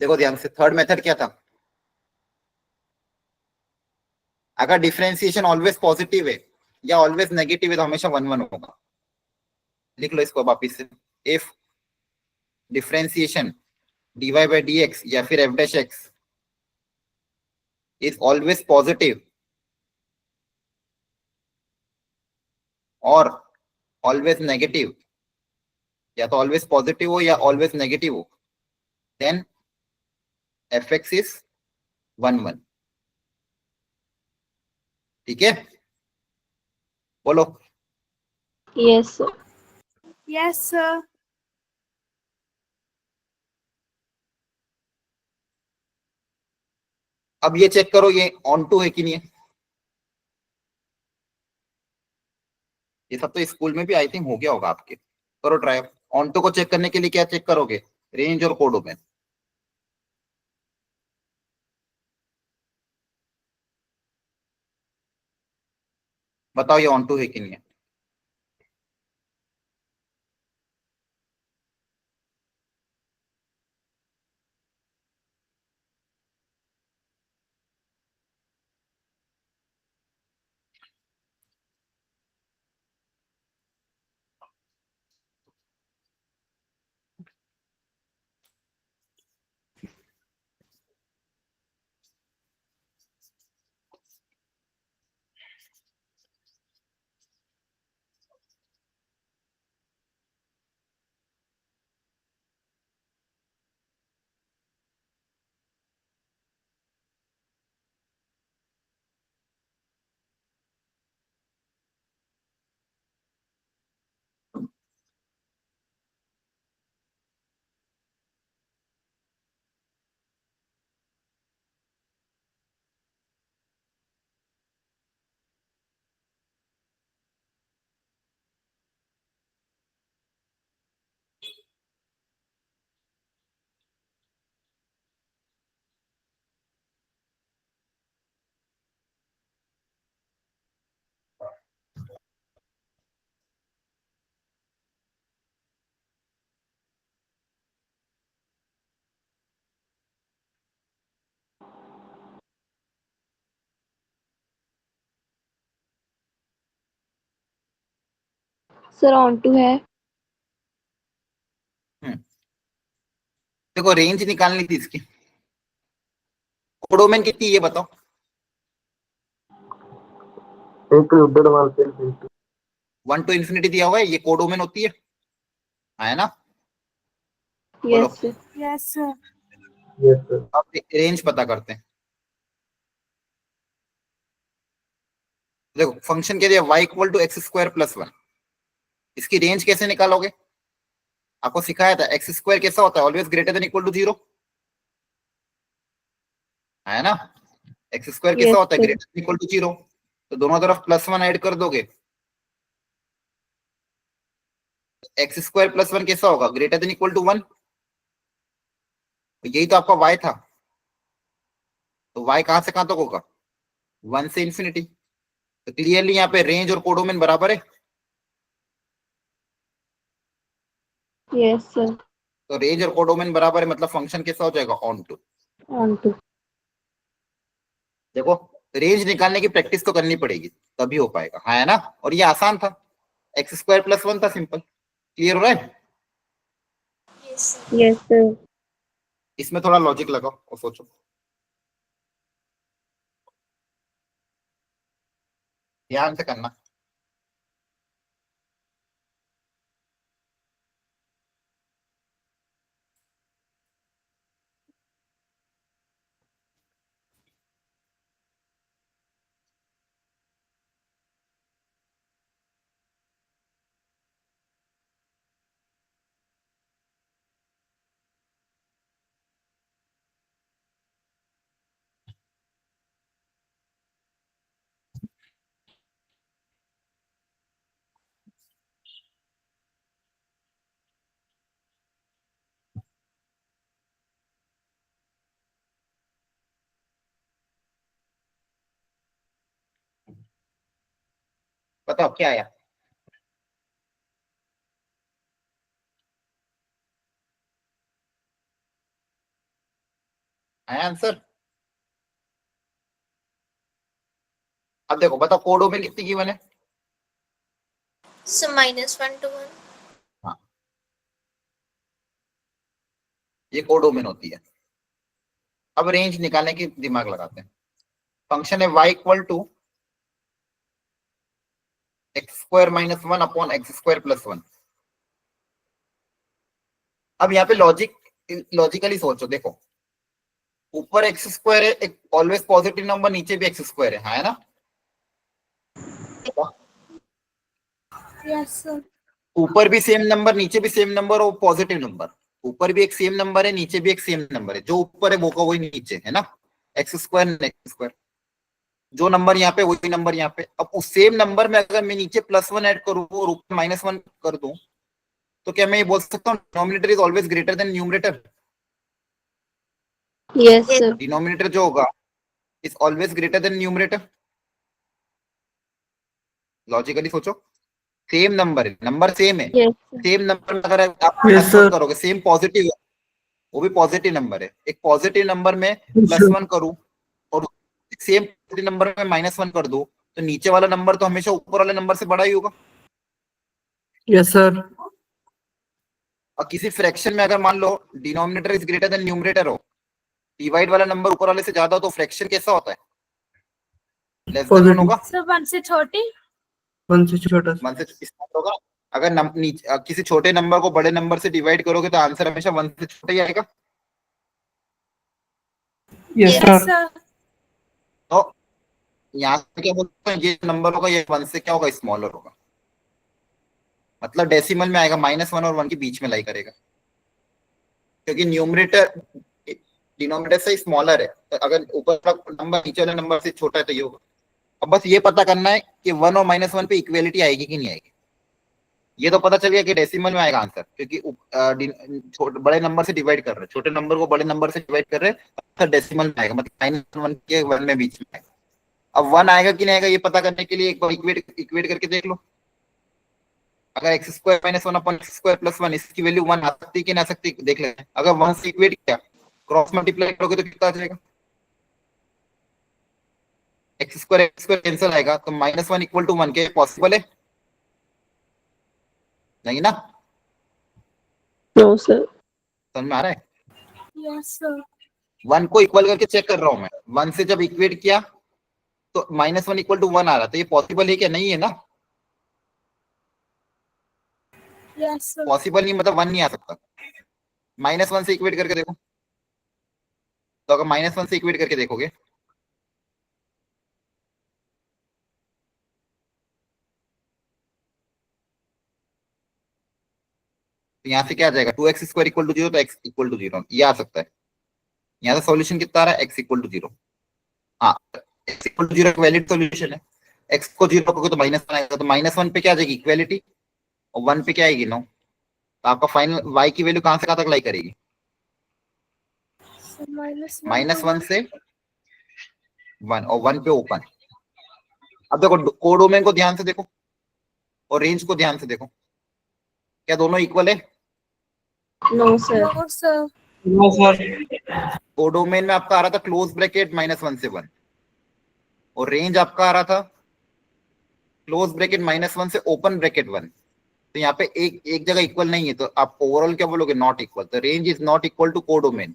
देखो ध्यान से, थर्ड मेथड क्या था, अगर डिफरेंशिएशन ऑलवेज पॉजिटिव है या ऑलवेज नेगेटिव है तो हमेशा 1 1 होगा। लिख लो इसको वापिस से, if differentiation dy by dx या फिर f dash x is always positive और ऑलवेज नेगेटिव, या तो ऑलवेज पॉजिटिव हो या ऑलवेज नेगेटिव हो, देन एफ एक्स इज 1 1। ठीक है, बोलो। Yes, sir. Yes, sir. अब ये चेक करो ये ऑन टू है कि नहीं है। ये सब तो स्कूल में भी आई थिंक हो गया होगा आपके। करो ट्राई। ऑन टू को चेक करने के लिए क्या चेक करोगे, रेंज और कोडोमेन। बताओ ये ऑन टू है कि नहीं है। Sir, on to है. देखो रेंज निकालनी थी इसकी, कोडोमेन कितनी ये बताओ। Included oneself into. 1 to infinity दिया हुआ है, ये कोडोमेन होती है ना। बोलो। Yes, sir. Yes, sir. Yes, sir. अब रेंज पता करते हैं। देखो फंक्शन क्या दिया, y equal to x square plus 1। इसकी रेंज कैसे निकालोगे, आपको सिखाया था एक्स स्क्वायर कैसा होता है, always greater than equal to 0, है ना। एक्स स्क्वायर कैसा Yes, होता है, sir. Greater than equal to 0। तो दोनों तरफ प्लस 1 ऐड कर दोगे, एक्स स्क्वायर प्लस 1 कैसा होगा, ग्रेटर देन इक्वल टू 1। यही तो आपका y था, तो y कहां से कहां तक होगा, 1 से इंफिनिटी। तो क्लियरली यहाँ पे रेंज और कोडोमेन बराबर है। Yes, sir. तो रेंज और कोडोमेन बराबर है मतलब फंक्शन कैसा हो जाएगा, ऑन टू। On to. देखो रेंज निकालने की प्रैक्टिस तो करनी पड़ेगी तभी हो पाएगा, है ना। और ये आसान था, एक्स स्क्वायर प्लस 1 था, सिंपल। क्लियर हो रहा है। Yes, sir. Yes, sir. इसमें थोड़ा लॉजिक लगाओ और सोचो, ध्यान से करना। बताओ क्या आया। है आंसर? अब देखो बताओ कोडो में कितनी गिवन है? So -1 to 1. हाँ, ये कोडोमेन होती है। अब रेंज निकालने की दिमाग लगाते हैं। फंक्शन है y equal to x² - 1 upon x² + 1। अब यहाँ पे लॉजिकली सोचो, देखो ऊपर x² है, एक ऑलवेज पॉजिटिव नंबर, नीचे भी x² है ना? Yes, sir. ऊपर भी सेम नंबर, नीचे भी सेम नंबर और पॉजिटिव नंबर। ऊपर भी एक सेम नंबर है, नीचे भी एक सेम नंबर है। जो ऊपर है वो का वही नीचे है ना, x² जो नंबर यहाँ पे वही नंबर यहाँ पे। अब उस सेम नंबर में अगर मैं नीचे +1 ऐड करूँ और ऊपर -1 कर दूं, तो क्या मैं ये बोल सकता हूँ denominator is always greater than numerator? Yes, sir. Denominator जो होगा is always greater than numerator. Logically सोचो, सेम नंबर है, नंबर सेम है, Yes, sir. सेम नंबर में अगर आप Yes, +1 sir. करोगे, सेम पॉजिटिव है, वो भी पॉजिटिव नंबर है, एक पॉजिटिव नंबर में +1 करूं और सेम पॉजिटिव नंबर में -1 कर दूं, तो नीचे वाला नंबर तो हमेशा ऊपर वाले नंबर से बड़ा ही होगा। Yes sir. और किसी फ्रैक्शन में अगर मान लो denominator is greater than numerator हो, डिवाइड वाला नंबर ऊपर वाले से ज्यादा हो, तो फ्रैक्शन कैसा होता है? लेस देन 1 होगा। So 1 से छोटी? 1 से छोटा। 1 से स्टार्ट होगा। अगर किसी छोटे नंबर को बड़े नंबर से डिवाइड करोगे तो आंसर हमेशा 1 से छोटा ही आएगा। Yes Yes, sir. sir. तो यहाँ से क्या बोलते हैं, ये नंबर होगा ये 1 से क्या होगा, स्मॉलर होगा। मतलब डेसिमल में आएगा, -1 और 1 के बीच में लाई करेगा, क्योंकि न्यूमरेटर डिनोमिनेटर से स्मॉलर है। तो अगर ऊपर का नंबर नीचे वाले नंबर से छोटा है तो ये होगा। अब बस ये पता करना है कि 1 और -1 पे इक्वेलिटी आएगी कि नहीं आएगी। ये तो पता चल गया कि डेसिमल में आएगा आंसर, क्योंकि बड़े नंबर से डिवाइड कर रहे हैं, छोटे नंबर को बड़े नंबर से डिवाइड कर रहे हैं, आंसर डेसिमल में आएगा, मतलब -1 के 1 में बीच में आएगा। अब 1 आएगा कि नहीं आएगा ये पता करने के लिए एक बार इक्वेट करके देख लो। अगर x² - 1 अपॉन x² + 1, इसकी वैल्यू 1 आ सकती है कि नहीं आ सकती, देख लेते हैं। अगर 1 से इक्वेट किया, क्रॉस मल्टीप्लाई करोगे तो कितना आ जाएगा? x² कैंसिल आएगा, तो -1 इक्वल टू 1 के पॉसिबल है? नहीं ना? No, sir. समझ में आ रहा है? Yes, sir. 1 को इक्वल करके चेक कर रहा हूं मैं। 1 से जब इक्वेट किया तो -1 इक्वल टू 1 आ रहा, तो ये पॉसिबल है क्या? नहीं है ना? Yes, sir. पॉसिबल नहीं, मतलब 1 नहीं आ सकता। -1 से इक्वेट करके देखो, तो अगर -1 से इक्वेट करके देखोगे तो यहाँ से क्या आ जाएगा, 2x² = 0, तो x = 0 ये आ सकता है। यहाँ से सॉल्यूशन कितना आ रहा है, x = 0। हाँ, x = 0 वैलिड सॉल्यूशन है। x को 0 करोगे तो -1 आएगा, तो -1 पे क्या आ जाएगी, इक्वेलिटी, और 1 पे क्या आएगी, नो। तो आपका फाइनल y की वैल्यू कहां से कहां तक लाई करेगी? So -1 से 1 और 1 पे ओपन। अब देखो कोडोमेन को ध्यान से देखो और रेंज को ध्यान से देखो, क्या दोनों इक्वल है? No, sir. No, sir. No sir. Codomain में आपका आ रहा था क्लोज ब्रैकेट -1 से 1, और रेंज आपका आ रहा था क्लोज ब्रैकेट -1 से ओपन ब्रैकेट 1। तो यहाँ पे एक जगह इक्वल नहीं है, तो आप ओवरऑल क्या बोलोगे, नॉट इक्वल। तो range is not equal to codomain,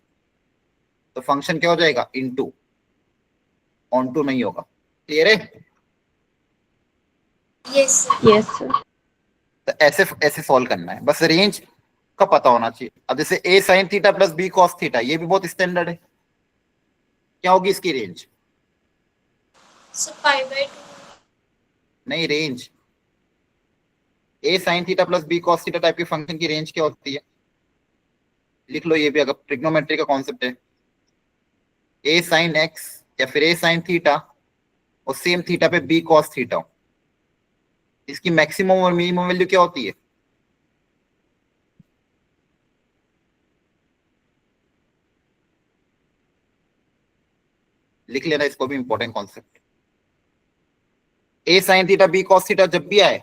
तो फंक्शन क्या हो जाएगा, इनटू, ऑनटू नहीं होगा। क्लियर है? Yes, sir. Yes, sir. तो ऐसे सॉल्व करना है, बस रेंज का पता होना चाहिए। अब जैसे a sin theta plus b cos theta, ये भी बहुत स्टैंडर्ड है। क्या होगी इसकी रेंज? So pi/2. नहीं, range a sin theta plus b cos theta type के फंक्शन की रेंज क्या होती है? लिख लो ये भी, अगर ट्रिग्नोमेट्री का कॉन्सेप्ट है, a sin x या फिर a sin थीटा और सेम थीटा पे b cos थीटा हो, इसकी मैक्सिमम और मिनिमम वैल्यू क्या होती है? लिख लेना इसको भी, important concept. a sin theta b cos theta जब भी आए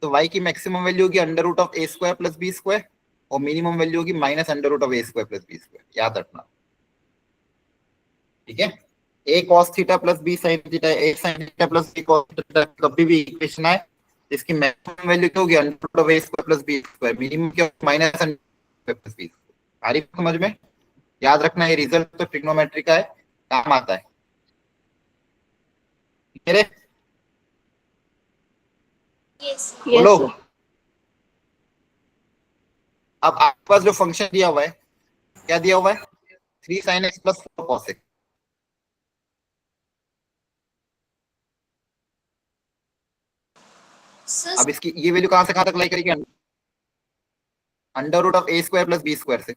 तो y की मैक्सिमम वैल्यू होगी √a² + b² और मिनिमम वैल्यू होगी -√a² + b²। याद रखना। ठीक है, a cos theta plus b sin theta, a sin theta plus b cos theta, कभी भी इक्वेशन आए इसकी मैक्सिमम वैल्यू क्या होगी, under root of a square plus b square, minimum क्या होगा, माइनस अंडर प्लस b। आ रही समझ में? याद रखना ये रिजल्ट तो ट्रिग्नोमेट्री का है, काम आता है। मेरे Yes. Yes, बोलो। sir. अब आपके पास जो फंक्शन दिया हुआ है, क्या दिया हुआ है, 3 sin x plus 4 cos x। Sir, अब इसकी ये वैल्यू कहां से कहां तक लाई करेगी, under root of a square plus b square से।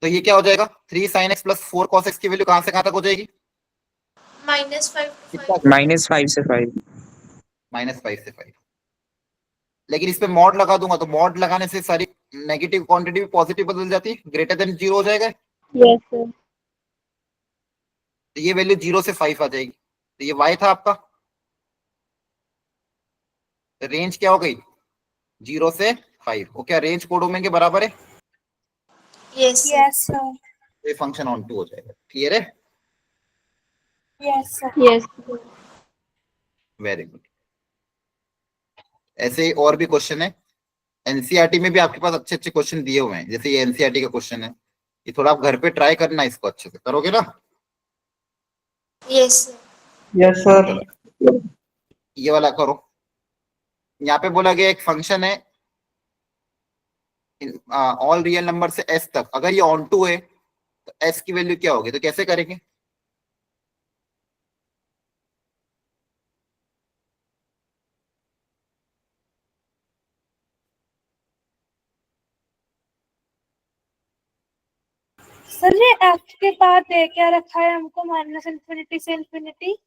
तो ये क्या हो जाएगा, 3 sin x plus 4 cos x की वैल्यू कहां से कहां तक हो जाएगी, -5 to कितना? 5. -5 से 5। -5 से 5। लेकिन इस पे मॉड लगा दूंगा तो मॉड लगाने से सारी नेगेटिव क्वांटिटी भी पॉजिटिव बदल जाती है, ग्रेटर देन 0 हो जाएगा। Yes, sir. तो ये वैल्यू 0 से 5 आ जाएगी। तो ये y था आपका, रेंज क्या हो गई, 0 से 5। वो क्या रेंज कोडोमेन के बराबर है, Yes. Sir. Yes, sir. ये फंक्शन ऑन टू हो जाएगा। क्लियर है? Yes, sir. Yes, sir. Very good. ऐसे ही और भी क्वेश्चन है, एनसीईआरटी में भी आपके पास अच्छे अच्छे क्वेश्चन दिए हुए हैं। जैसे ये एनसीईआरटी का क्वेश्चन है, ये थोड़ा आप घर पे ट्राई करना, इसको अच्छे से करोगे ना। Yes. Sir. Yes sir. ये वाला करो। यहाँ पे बोला गया एक फंक्शन है ऑल रियल नंबर से एस तक, अगर ये ऑन टू है तो एस की वैल्यू क्या होगी, तो कैसे करेंगे, सर ये f के बाद a क्या रखा है हमको, -∞ से इंफिनिटी।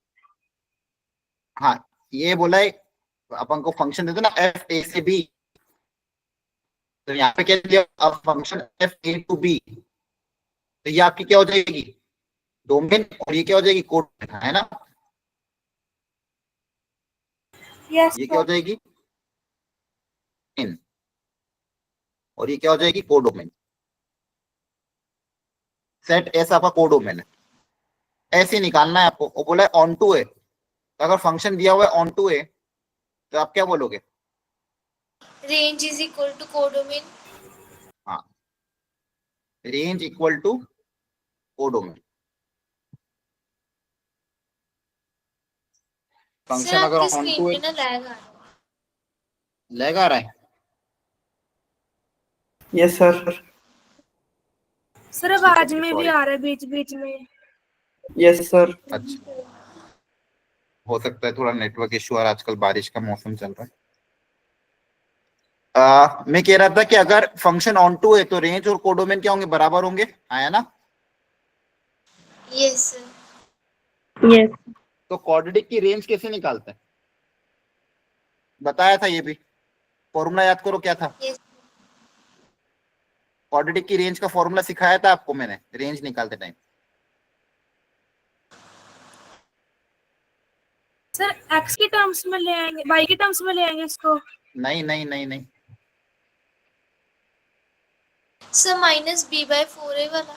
हाँ ये बोला है अपन को फंक्शन दे दो ना एफ ए से बी, तो यहाँ पे क्या दिया, अब function f A to B, तो ये आपकी क्या हो जाएगी, डोमेन, और ये क्या हो जाएगी, कोड, है ना। यस ये क्या हो जाएगी, इन, और ये क्या हो जाएगी, कोडोमेन। सेट एस आपका कोडोमेन है, ऐसे निकालना है आपको। वो बोला है ऑन टू है, तो अगर फंक्शन दिया हुआ है ऑन टू है तो आप क्या बोलोगे, Range is equal to codomain. हाँ, range equal to codomain. Sir function अगर आपकी ऑन स्क्रीन टू पे है, ना लैग आ रहा है. लैग आ रहा है, यस सर। सर आवाज में भी आ रहा है बीच बीच में। Yes sir. अच्छा हो सकता है थोड़ा नेटवर्क इश्यू आ रहा है, आजकल बारिश का मौसम चल रहा है। मैं कह रहा था कि अगर फंक्शन ऑन टू है तो रेंज और कोडोमेन क्या होंगे, बराबर होंगे, आया ना। Yes. Sir. Yes. तो क्वाड्रेटिक की रेंज कैसे निकालते हैं, बताया था ये भी, फॉर्मूला याद करो क्या था, Yes. क्वाड्रेटिक की रेंज का फॉर्मूला सिखाया था आपको मैंने, रेंज निकालते टाइम। सर x की टर्म्स में ले आएंगे, y की टर्म्स में ले आएंगे इसको। नहीं नहीं नहीं नहीं, Sir -b/4 है वाला.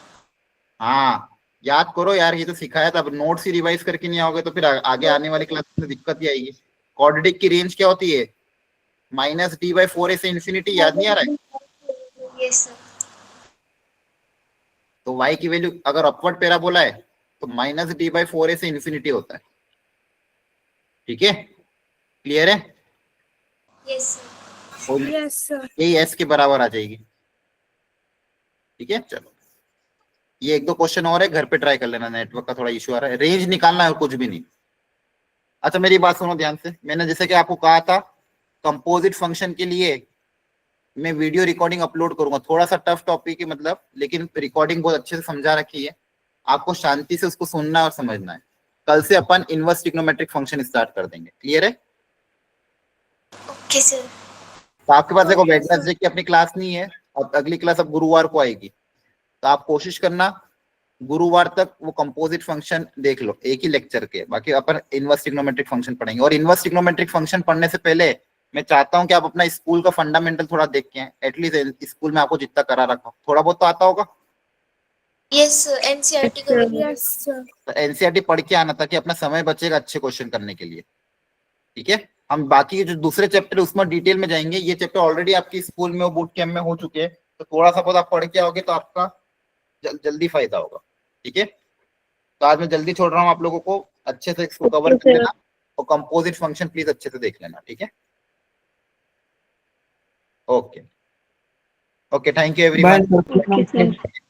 हाँ याद करो यार, ये तो सिखाया था। अब नोट्स ही रिवाइज करके नहीं आओगे तो फिर आगे आने वाली क्लास में दिक्कत ही आएगी। क्वाड्रेटिक की रेंज क्या होती है, -d/4 से इंफिनिटी, याद नहीं आ रहा है। Yes. Sir. तो y की वैल्यू अगर अपवर्ड पैराबोला है तो -d/4 से इंफिनिटी होता है। ठीक है, क्लियर है? Yes. Sir. और यस सर। यही s के बराबर आ जाएगी। ठीक है, चलो ये एक दो क्वेश्चन और है, घर पे ट्राई कर लेना, नेटवर्क का थोड़ा इशू आ रहा है, रेंज निकालना है और कुछ भी नहीं। अच्छा मेरी बात सुनो ध्यान से, मैंने जैसे कि आपको कहा था कंपोजिट फंक्शन के लिए मैं वीडियो रिकॉर्डिंग अपलोड करूंगा, थोड़ा सा टफ टॉपिक है मतलब, लेकिन रिकॉर्डिंग बहुत अच्छे से समझा रखी है, आपको शांति से उसको सुनना और समझना है। कल से अपन इनवर्स ट्रिग्नोमेट्रिक फंक्शन स्टार्ट कर देंगे, क्लियर है? Okay, sir. तो आपके पास देखो वेडनेसडे की अपनी क्लास नहीं है, और अगली क्लास अब गुरुवार को आएगी, तो आप कोशिश करना गुरुवार तक वो कंपोजिट फंक्शन देख लो एक ही लेक्चर के, बाकी अपन इनवर्स ट्रिग्नोमेट्रिक फंक्शन पढ़ेंगे। और इनवर्स ट्रिग्नोमेट्रिक फंक्शन पढ़ने से पहले मैं चाहता हूँ कि आप अपना स्कूल का फंडामेंटल थोड़ा देख के एटलीस्ट स्कूल में आपको जितना करा रखा थोड़ा बहुत तो आता होगा। Yes, sir. NCERT का Yes, भी यस सर। तो एनसीईआरटी पढ़ के आना ताकि अपना समय बचेगा अच्छे क्वेश्चन करने के लिए। ठीक है, हम बाकी के जो दूसरे चैप्टर उसमें डिटेल में जाएंगे। ये चैप्टर ऑलरेडी आपकी स्कूल में बूट कैम्प में हो चुके हैं, तो थोड़ा सा बहुत आप पढ़ के आओगे तो आपका जल्दी फायदा होगा। ठीक है, तो आज मैं जल्दी छोड़ रहा हूँ आप लोगों को, अच्छे से इसको कवर कर लेना और कंपोजिट फंक्शन प्लीज अच्छे से देख लेना। ठीक है, okay okay, thank you everyone. Bye sir. Okay, sir.